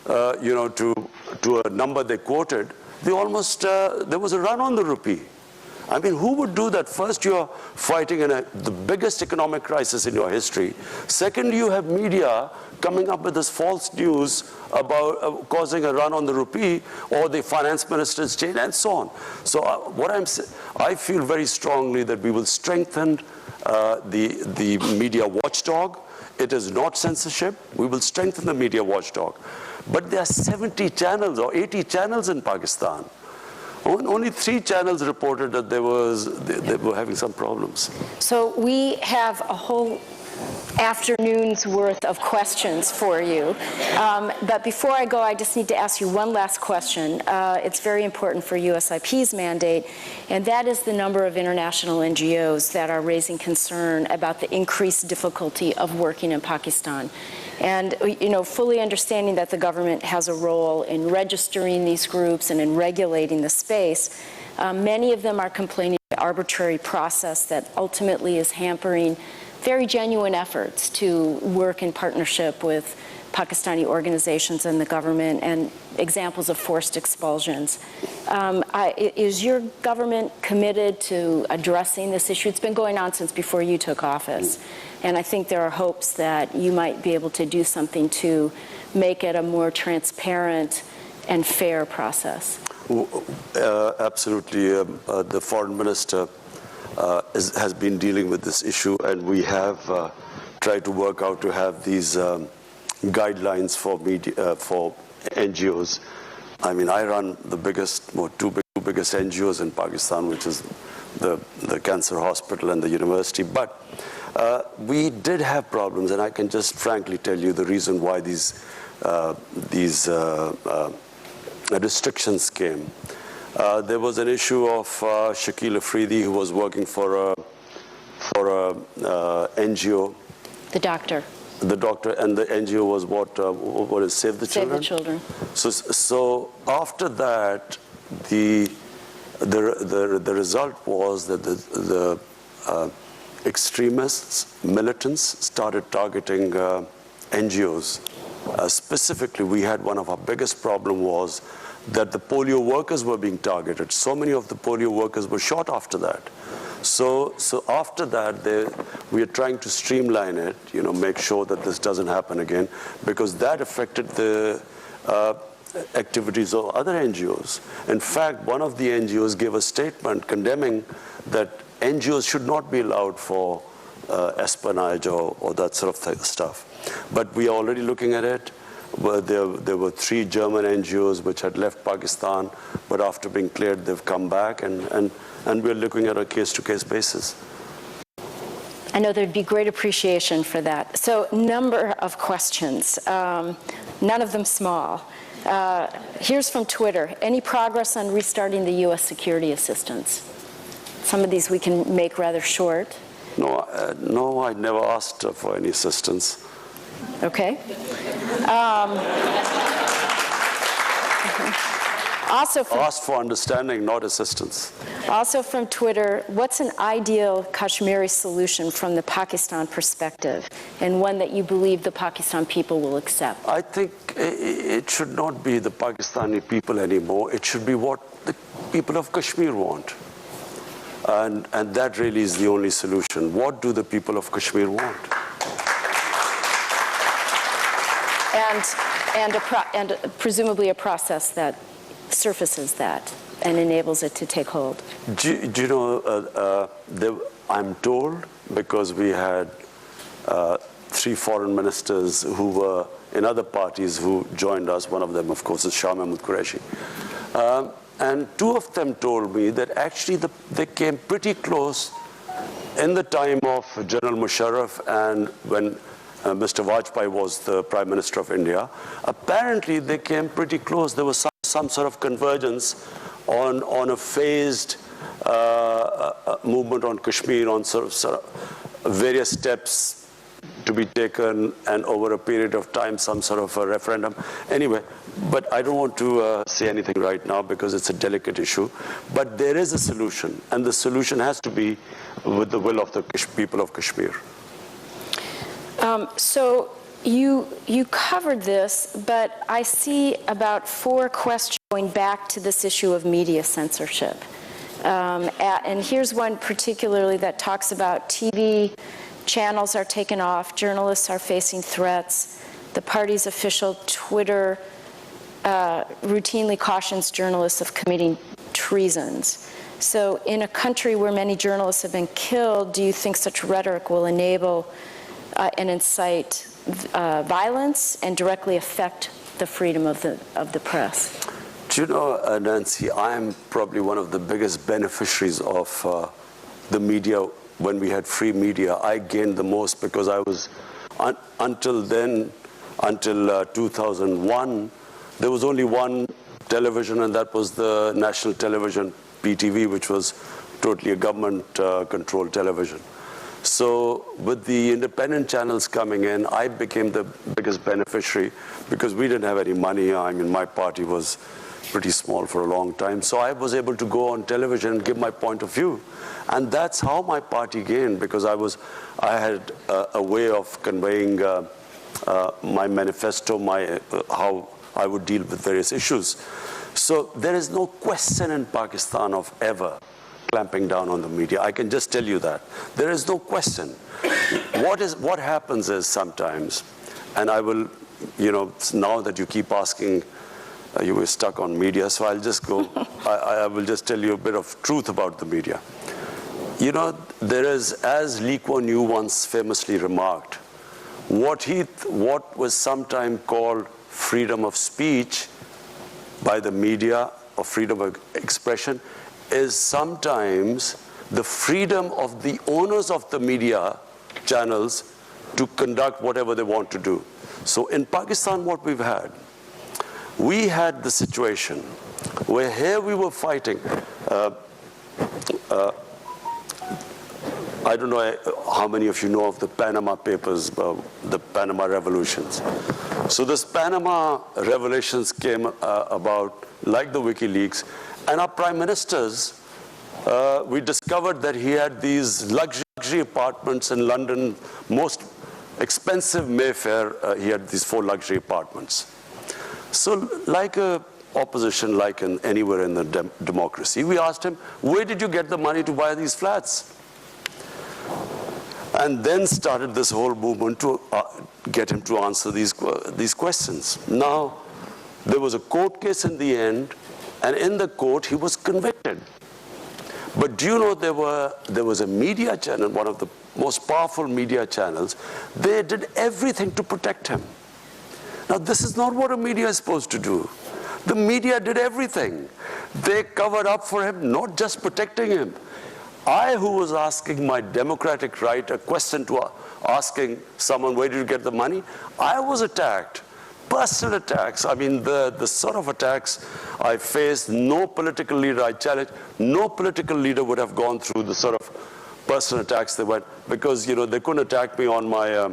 to a number they quoted. There was a run on the rupee. Who would do that? First, you're fighting in the biggest economic crisis in your history. Second, you have media coming up with this false news about causing a run on the rupee, or the finance minister's change, and so on. So I feel very strongly that we will strengthen the media watchdog. It is not censorship. We will strengthen the media watchdog. But there are 70 channels or 80 channels in Pakistan. Only 3 channels reported that they were having some problems. So we have a whole afternoon's worth of questions for you. But before I go, I just need to ask you one last question. It's very important for USIP's mandate, and that is the number of international NGOs that are raising concern about the increased difficulty of working in Pakistan. And, fully understanding that the government has a role in registering these groups and in regulating the space, many of them are complaining of the arbitrary process that ultimately is hampering very genuine efforts to work in partnership with Pakistani organizations and the government, and examples of forced expulsions. Is your government committed to addressing this issue? It's been going on since before you took office. And I think there are hopes that you might be able to do something to make it a more transparent and fair process. Absolutely. The foreign minister has been dealing with this issue, and we have tried to work out to have these guidelines for media, for NGOs. I run the two biggest NGOs in Pakistan, which is the Cancer Hospital and the university. But we did have problems, and I can just frankly tell you the reason why these restrictions came. There was an issue of Shakil Afridi, who was working for a NGO. The doctor. The doctor, and the NGO was what is Save the Children? Save the Children. So after that, the result was that the extremists, militants, started targeting NGOs. Specifically, we had one of our biggest problem was that the polio workers were being targeted. So many of the polio workers were shot after that. So after that, we are trying to streamline it, make sure that this doesn't happen again, because that affected the activities of other NGOs. In fact, one of the NGOs gave a statement condemning that NGOs should not be allowed for espionage or that sort of stuff. But we are already looking at it. Well, there were 3 German NGOs which had left Pakistan, but after being cleared, they've come back, and we're looking at a case-to-case basis. I know there'd be great appreciation for that. So, number of questions, none of them small. Here's from Twitter. Any progress on restarting the U.S. security assistance? Some of these we can make rather short. No, I never asked for any assistance. Okay. Asked for understanding, not assistance. Also from Twitter, what's an ideal Kashmiri solution from the Pakistan perspective, and one that you believe the Pakistan people will accept? I think it should not be the Pakistani people anymore. It should be what the people of Kashmir want? And that really is the only solution. What do the people of Kashmir want? And presumably a process that surfaces that and enables it to take hold. Do you know, I'm told, because we had 3 foreign ministers who were in other parties who joined us. One of them, of course, is Shah Mahmood Qureshi. And 2 of them told me that actually they came pretty close in the time of General Musharraf and when Mr. Vajpayee was the Prime Minister of India. Apparently, they came pretty close. There was some sort of convergence on a phased movement on Kashmir, on sort of various steps to be taken, and over a period of time, some sort of a referendum. Anyway, but I don't want to say anything right now because it's a delicate issue. But there is a solution, and the solution has to be with the will of the people of Kashmir. So you covered this, but I see about 4 questions going back to this issue of media censorship. And here's one particularly that talks about TV channels are taken off, journalists are facing threats, the party's official Twitter routinely cautions journalists of committing treasons. So in a country where many journalists have been killed, do you think such rhetoric will enable and incite violence and directly affect the freedom of the press? Do you know, Nancy, I am probably one of the biggest beneficiaries of the media. When we had free media, I gained the most because I was, until 2001, there was only one television, and that was the national television, PTV, which was totally a government-controlled television. So with the independent channels coming in, I became the biggest beneficiary because we didn't have any money. I mean, my party was pretty small for a long time. So I was able to go on television and give my point of view. And that's how my party gained, because I had a way of conveying my manifesto, how I would deal with various issues. So there is no question in Pakistan of ever clamping down on the media. I can just tell you that. There is no question. What happens is sometimes, and I will, now that you keep asking, you were stuck on media, so I'll just go, I will just tell you a bit of truth about the media. There is, as Lee Kuan Yew once famously remarked, what was sometimes called freedom of speech by the media, or freedom of expression, is sometimes the freedom of the owners of the media channels to conduct whatever they want to do. So in Pakistan, what we had the situation where here we were fighting. I don't know how many of you know of the Panama Papers, the Panama Revolutions. So this Panama Revelations came about like the WikiLeaks, and our prime ministers, we discovered that he had these luxury apartments in London, most expensive Mayfair. He had these 4 luxury apartments. So like a opposition, like anywhere in the democracy, we asked him, where did you get the money to buy these flats? And then started this whole movement to get him to answer these questions. Now, there was a court case in the end, and in the court, he was convicted. But do you know there was a media channel, one of the most powerful media channels, they did everything to protect him. Now, this is not what a media is supposed to do. The media did everything. They covered up for him, not just protecting him. I, who was asking my democratic right, a question to asking someone, where did you get the money? I was attacked. Personal attacks. I mean, the sort of attacks I faced, no political leader I challenged, no political leader would have gone through the sort of personal attacks they went, because, they couldn't attack me on my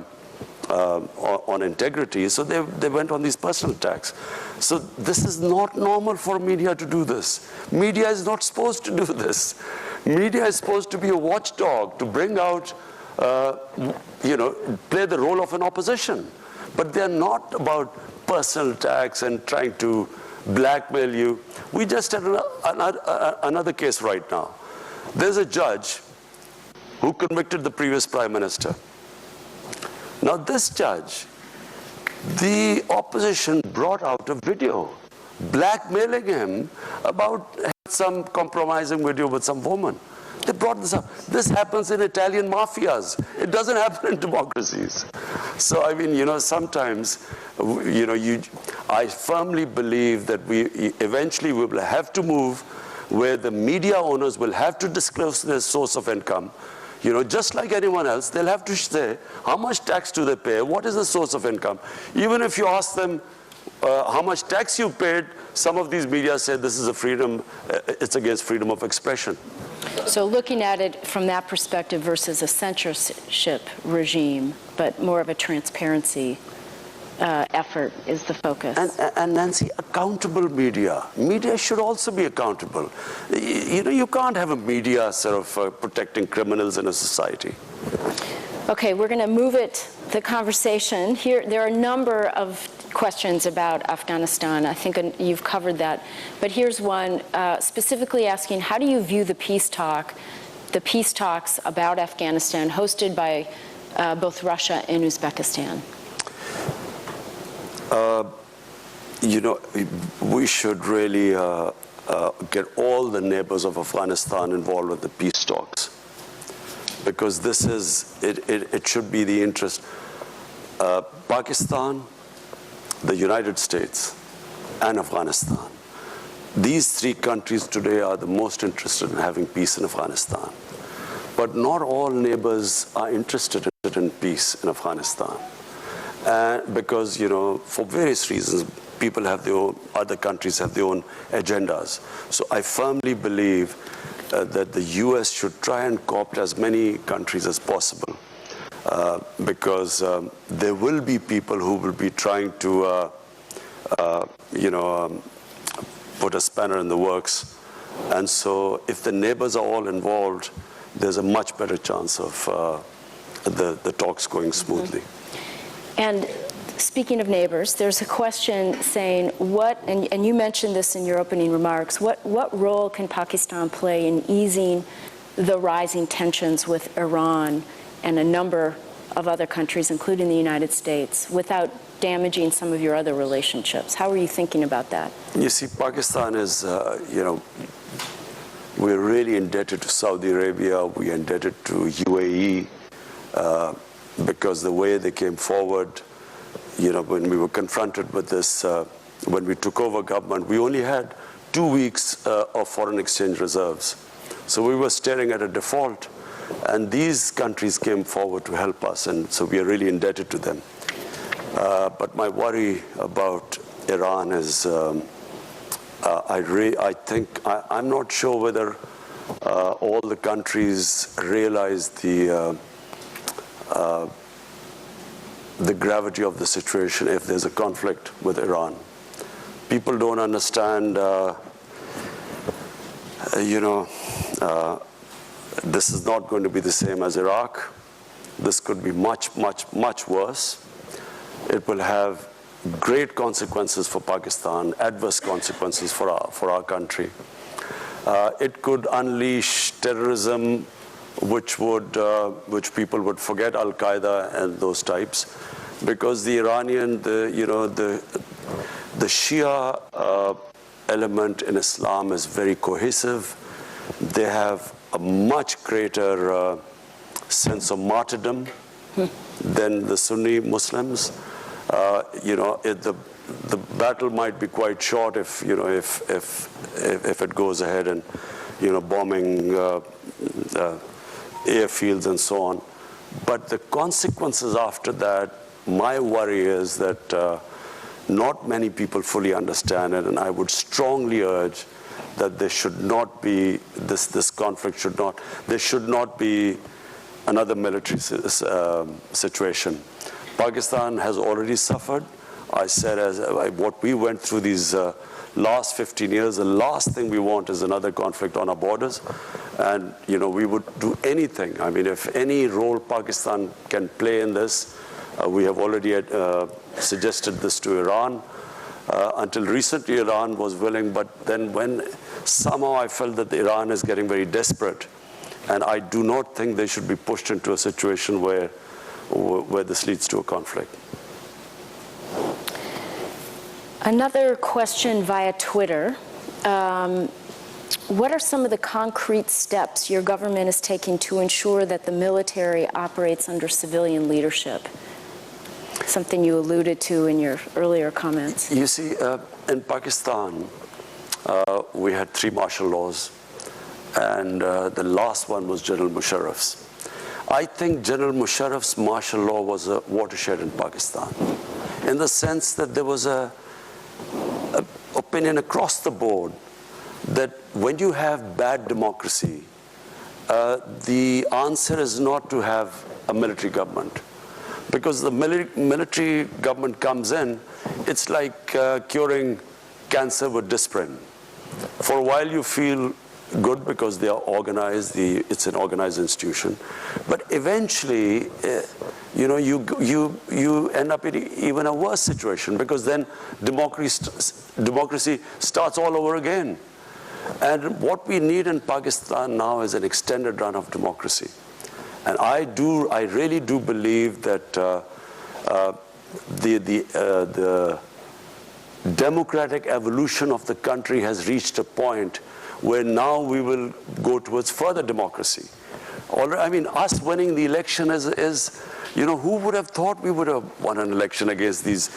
on integrity, so they went on these personal attacks. So this is not normal for media to do this. Media is not supposed to do this. Media is supposed to be a watchdog, to bring out, play the role of an opposition. But they're not about personal attacks and trying to blackmail you. We just had another case right now. There's a judge who convicted the previous prime minister. Now this judge, the opposition brought out a video blackmailing him about some compromising video with some woman. They brought this up. This happens in Italian mafias. It doesn't happen in democracies. So, I mean, sometimes, I firmly believe that eventually we will have to move where the media owners will have to disclose their source of income. Just like anyone else, they'll have to say how much tax do they pay, what is the source of income. Even if you ask them how much tax you paid, some of these media say this is it's against freedom of expression. So looking at it from that perspective versus a censorship regime, but more of a transparency effort is the focus. And Nancy, accountable media. Media should also be accountable. You can't have a media sort of protecting criminals in a society. Okay, we're going to move the conversation. Here, there are a number of questions about Afghanistan. I think you've covered that. But here's one specifically asking, how do you view the peace talks about Afghanistan hosted by both Russia and Uzbekistan? We should really get all the neighbors of Afghanistan involved with the peace talks, because it should be the interest. Pakistan, the United States, and Afghanistan. These three countries today are the most interested in having peace in Afghanistan. But not all neighbors are interested in peace in Afghanistan. Because, for various reasons, other countries have their own agendas. So I firmly believe that the US should try and co-opt as many countries as possible. Because there will be people who will be trying to, put a spanner in the works. And so if the neighbors are all involved, there's a much better chance of the talks going smoothly. And speaking of neighbors, there's a question saying and you mentioned this in your opening remarks, what role can Pakistan play in easing the rising tensions with Iran and a number of other countries, including the United States, without damaging some of your other relationships? How are you thinking about that? You see, Pakistan is, we're really indebted to Saudi Arabia, we're indebted to UAE, because the way they came forward, when we were confronted with this, when we took over government, we only had 2 weeks of foreign exchange reserves. So we were staring at a default. And these countries came forward to help us, and so we are really indebted to them. But my worry about Iran is, I'm not sure whether all the countries realize the gravity of the situation if there's a conflict with Iran. People don't understand, this is not going to be the same as Iraq. This could be much, much, much worse. It will have great consequences for Pakistan, adverse consequences for our country. It could unleash terrorism, which people would forget Al-Qaeda and those types, because the Iranian, the Shia element in Islam is very cohesive. They have a much greater sense of martyrdom than the Sunni Muslims. The battle might be quite short if it goes ahead and bombing airfields and so on. But the consequences after that, my worry is that not many people fully understand it, and I would strongly urge that there should not be this conflict there should not be another military situation. Pakistan has already suffered. I said, what we went through these last 15 years, the last thing we want is another conflict on our borders. And we would do anything. I mean, if any role Pakistan can play in this, we have already suggested this to Iran. Until recently, Iran was willing, but then when somehow I felt that Iran is getting very desperate, and I do not think they should be pushed into a situation where this leads to a conflict. Another question via Twitter. What are some of the concrete steps your government is taking to ensure that the military operates under civilian leadership? Something you alluded to in your earlier comments. You see, in Pakistan, we had 3 martial laws, and the last one was General Musharraf's. I think General Musharraf's martial law was a watershed in Pakistan, in the sense that there was a opinion across the board that when you have bad democracy, the answer is not to have a military government. Because the military government comes in, it's like curing cancer with disprin. For a while you feel good because they are organized, it's an organized institution. But eventually, you end up in even a worse situation, because then democracy starts all over again. And what we need in Pakistan now is an extended run of democracy. And I really do believe that the democratic evolution of the country has reached a point where now we will go towards further democracy. I mean, us winning the election is who would have thought we would have won an election against these?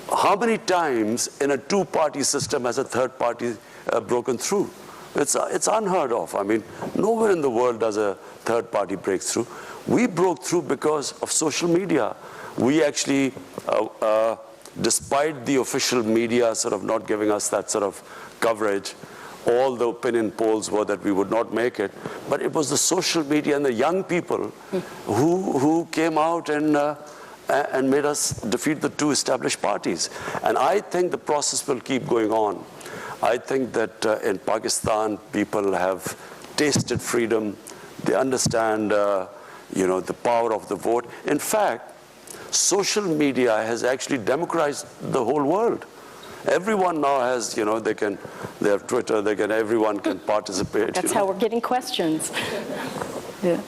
How many times in a 2-party system has a third party broken through? It's unheard of. I mean, nowhere in the world does a third party break through. We broke through because of social media. We actually, despite the official media sort of not giving us that sort of coverage, all the opinion polls were that we would not make it. But it was the social media and the young people who came out and made us defeat the 2 established parties. And I think the process will keep going on. I think that in Pakistan, people have tasted freedom. They understand, the power of the vote. In fact, social media has actually democratized the whole world. Everyone now has, they have Twitter, everyone can participate. That's how we're getting questions. Yeah.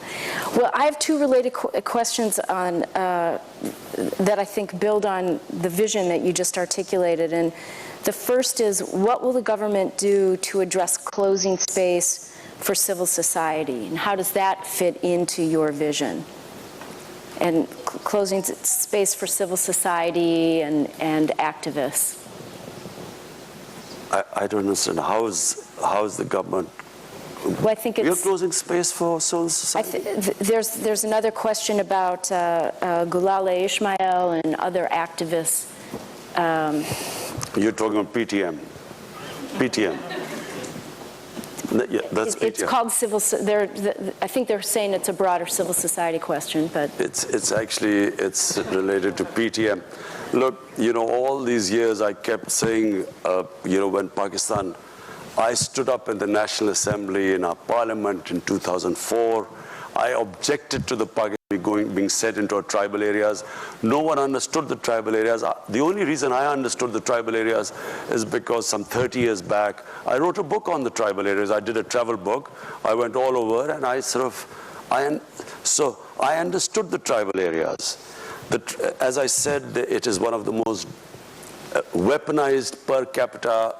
Well, I have 2 related questions on that I think build on the vision that you just articulated. And the first is, what will the government do to address closing space for civil society? And how does that fit into your vision? And closing space for civil society and activists. I don't understand. How is the government? Well, I think You're closing space for civil society? There's another question about Gulale Ismail and other activists. You're talking about PTM. PTM. Yeah, that's PTM. It's called civil. I think they're saying it's a broader civil society question, but it's related to PTM. Look, all these years I kept saying, when Pakistan, I stood up in the National Assembly in our parliament in 2004. I objected to the Pakistan being sent into our tribal areas. No one understood the tribal areas. The only reason I understood the tribal areas is because some 30 years back, I wrote a book on the tribal areas. I did a travel book. I went all over, and I understood the tribal areas. As I said, it is one of the most weaponized per capita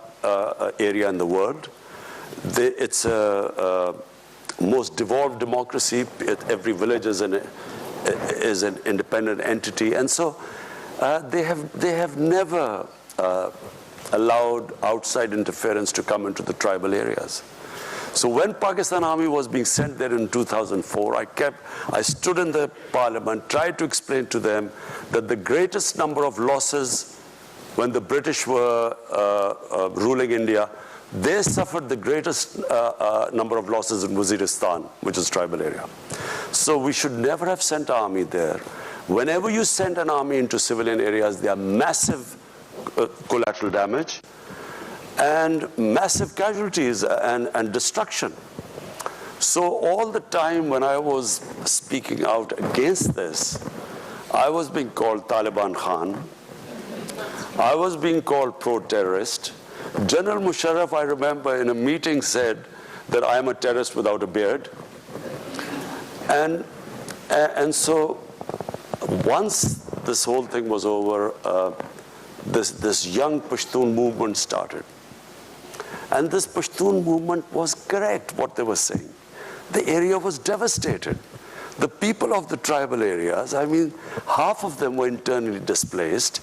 area in the world. It's a most devolved democracy. Every village is an independent entity, and so they have never allowed outside interference to come into the tribal areas. So when Pakistan Army was being sent there in 2004, I stood in the parliament, tried to explain to them that the greatest number of losses when the British were ruling India, they suffered the greatest number of losses in Waziristan, which is tribal area. So we should never have sent army there. Whenever you send an army into civilian areas, there are massive collateral damage and massive casualties and destruction. So all the time when I was speaking out against this, I was being called Taliban Khan. I was being called pro-terrorist. General Musharraf, I remember, in a meeting said that I am a terrorist without a beard. And so once this whole thing was over, this young Pashtun movement started. And this Pashtun movement was correct, what they were saying. The area was devastated. The people of the tribal areas, I mean, half of them were internally displaced.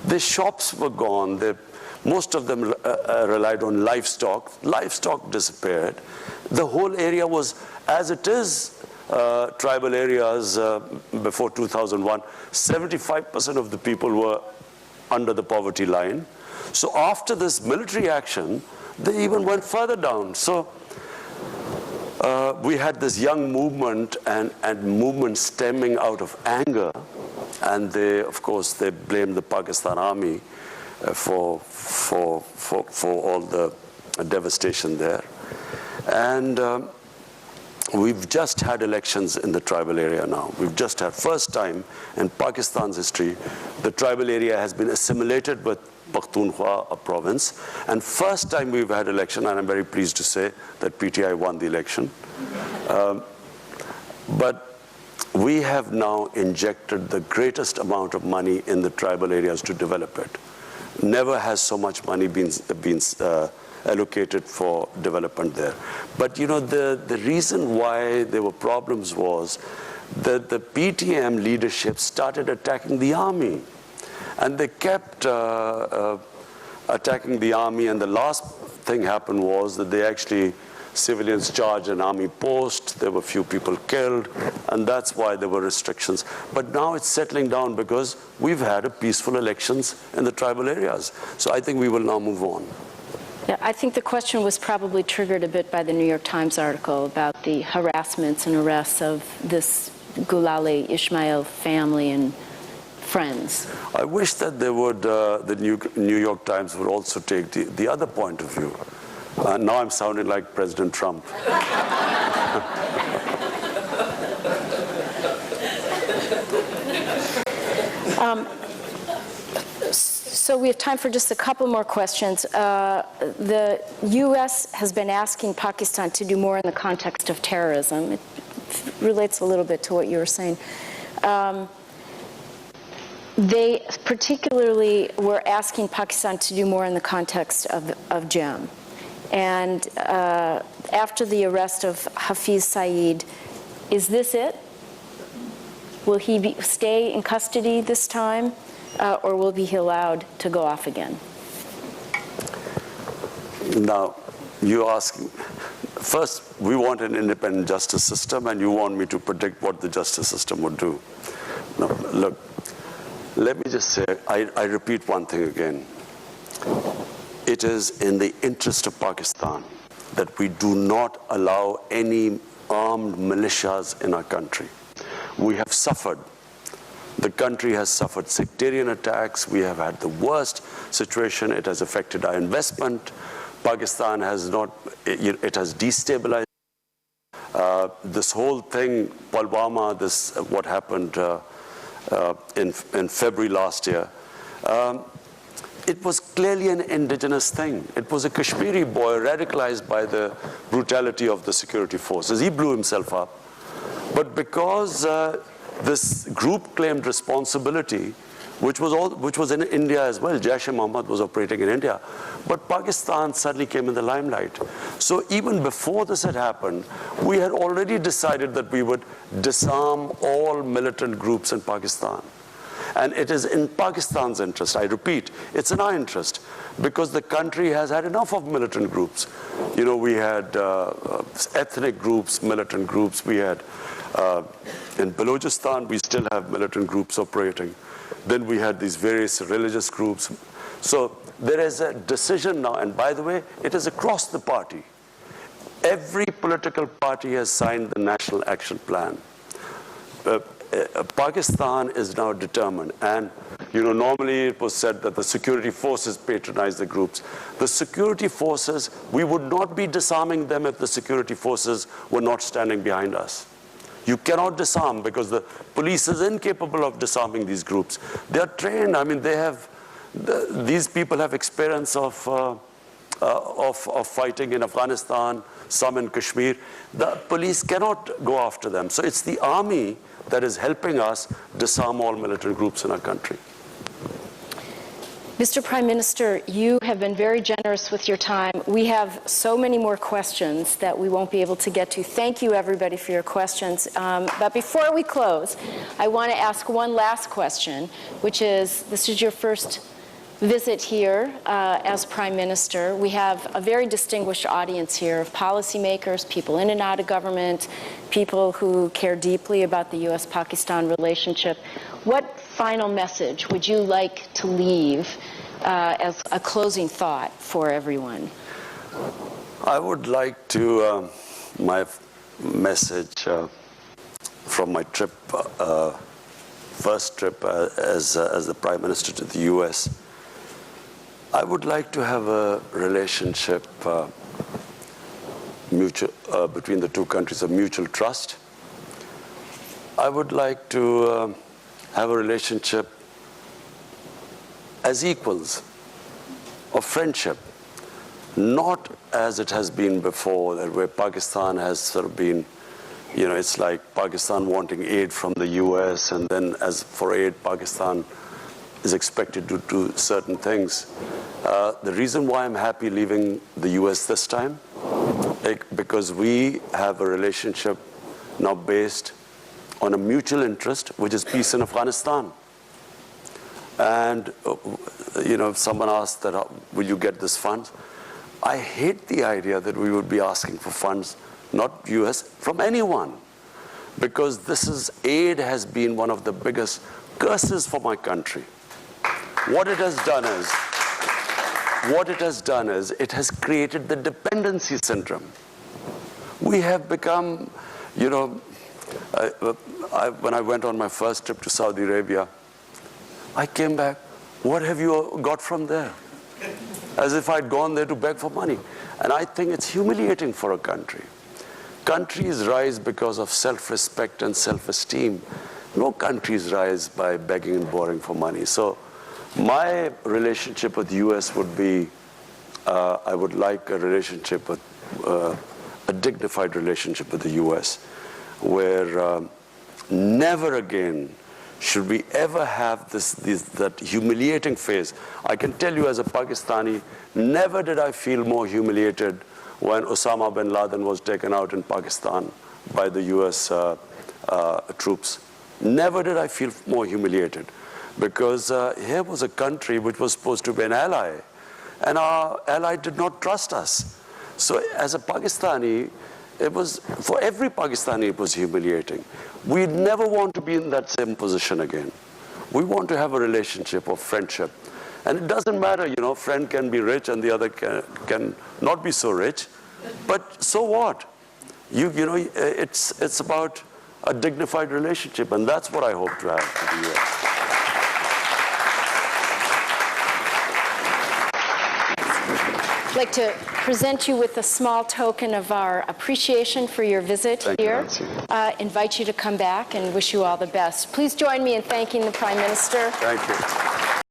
Their shops were gone. Most of them relied on livestock. Livestock disappeared. The whole area was, as it is, tribal areas before 2001, 75% of the people were under the poverty line. So after this military action, they even went further down. So we had this young movement and movement stemming out of anger, and they, of course, they blamed the Pakistan army for all the devastation there. And we've just had elections in the tribal area now. We've just had, first time in Pakistan's history, the tribal area has been assimilated with Pakhtunkhwa, a province. And first time we've had election, and I'm very pleased to say that PTI won the election. But we have now injected the greatest amount of money in the tribal areas to develop it. Never has so much money been allocated for development there. But you know, the reason why there were problems was that the PTM leadership started attacking the army. And they kept attacking the army, and the last thing happened was that they actually, civilians charged an army post, there were few people killed, and that's why there were restrictions. But now it's settling down because we've had a peaceful elections in the tribal areas. So I think we will now move on. Yeah, I think the question was probably triggered a bit by the New York Times article about the harassments and arrests of this Gulale Ismail family and friends. I wish that they would, the New York Times would also take the other point of view. Now I'm sounding like President Trump. So we have time for just a couple more questions. The U.S. has been asking Pakistan to do more in the context of terrorism. It relates a little bit to what you were saying. They particularly were asking Pakistan to do more in the context of GEM. And after the arrest of Hafiz Saeed, is this it? Will he stay in custody this time, or will he be allowed to go off again? Now, you ask, first, we want an independent justice system, and you want me to predict what the justice system would do. Now, look, let me just say, I repeat one thing again. It is in the interest of Pakistan that we do not allow any armed militias in our country. We have suffered. The country has suffered sectarian attacks. We have had the worst situation. It has affected our investment. Pakistan has not, it has destabilized. This whole thing, Pulwama, what happened in February last year, it was clearly an indigenous thing. It was a Kashmiri boy radicalized by the brutality of the security forces. He blew himself up. But because this group claimed responsibility, which was in India as well, Jaish-e-Mohammed was operating in India, but Pakistan suddenly came in the limelight. So even before this had happened, we had already decided that we would disarm all militant groups in Pakistan. And it is in Pakistan's interest, I repeat, it's in our interest, because the country has had enough of militant groups. You know, we had ethnic groups, militant groups. We had, in Balochistan, we still have militant groups operating. Then we had these various religious groups. So there is a decision now, and by the way, it is across the party. Every political party has signed the National Action Plan. Pakistan is now determined, and you know, normally it was said that the security forces patronize the groups. The security forces, we would not be disarming them if the security forces were not standing behind us. You cannot disarm because the police is incapable of disarming these groups. They are trained. I mean, they have These people have experience of fighting in Afghanistan, some in Kashmir. The police cannot go after them. So it's the army that is helping us disarm all militant groups in our country. Mr. Prime Minister, you have been very generous with your time. We have so many more questions that we won't be able to get to. Thank you, everybody, for your questions. But before we close, I want to ask one last question, which is, this is your first visit here as Prime Minister. We have a very distinguished audience here of policymakers, people in and out of government, people who care deeply about the U.S.-Pakistan relationship. What final message would you like to leave as a closing thought for everyone? I would like to, my message from my trip, first trip as the Prime Minister to the U.S., I would like to have a relationship between the two countries of mutual trust. I would like to have a relationship as equals of friendship, not as it has been before, that where Pakistan has sort of been, you know, it's like Pakistan wanting aid from the US, and then as for aid, Pakistan is expected to do certain things. The reason why I'm happy leaving the US this time, because we have a relationship now based on a mutual interest, which is peace in Afghanistan. And, you know, if someone asked that, will you get this funds? I hate the idea that we would be asking for funds, not US, from anyone. Because aid has been one of the biggest curses for my country. What it has done is, it has created the dependency syndrome. We have become, you know, when I went on my first trip to Saudi Arabia, I came back, what have you got from there? As if I'd gone there to beg for money. And I think it's humiliating for a country. Countries rise because of self-respect and self-esteem. No countries rise by begging and borrowing for money. So my relationship with the US would be, I would like a relationship with, a dignified relationship with the US, where never again should we ever have that humiliating phase. I can tell you as a Pakistani, never did I feel more humiliated when Osama bin Laden was taken out in Pakistan by the US troops. Never did I feel more humiliated, because here was a country which was supposed to be an ally, and our ally did not trust us. So as a Pakistani, for every Pakistani, it was humiliating. We never want to be in that same position again. We want to have a relationship of friendship. And it doesn't matter, you know, friend can be rich and the other can not be so rich. But so what? You know, it's about a dignified relationship, and that's what I hope to have with the US. I'd like to present you with a small token of our appreciation for your visit here. Invite you to come back and wish you all the best. Please join me in thanking the Prime Minister. Thank you.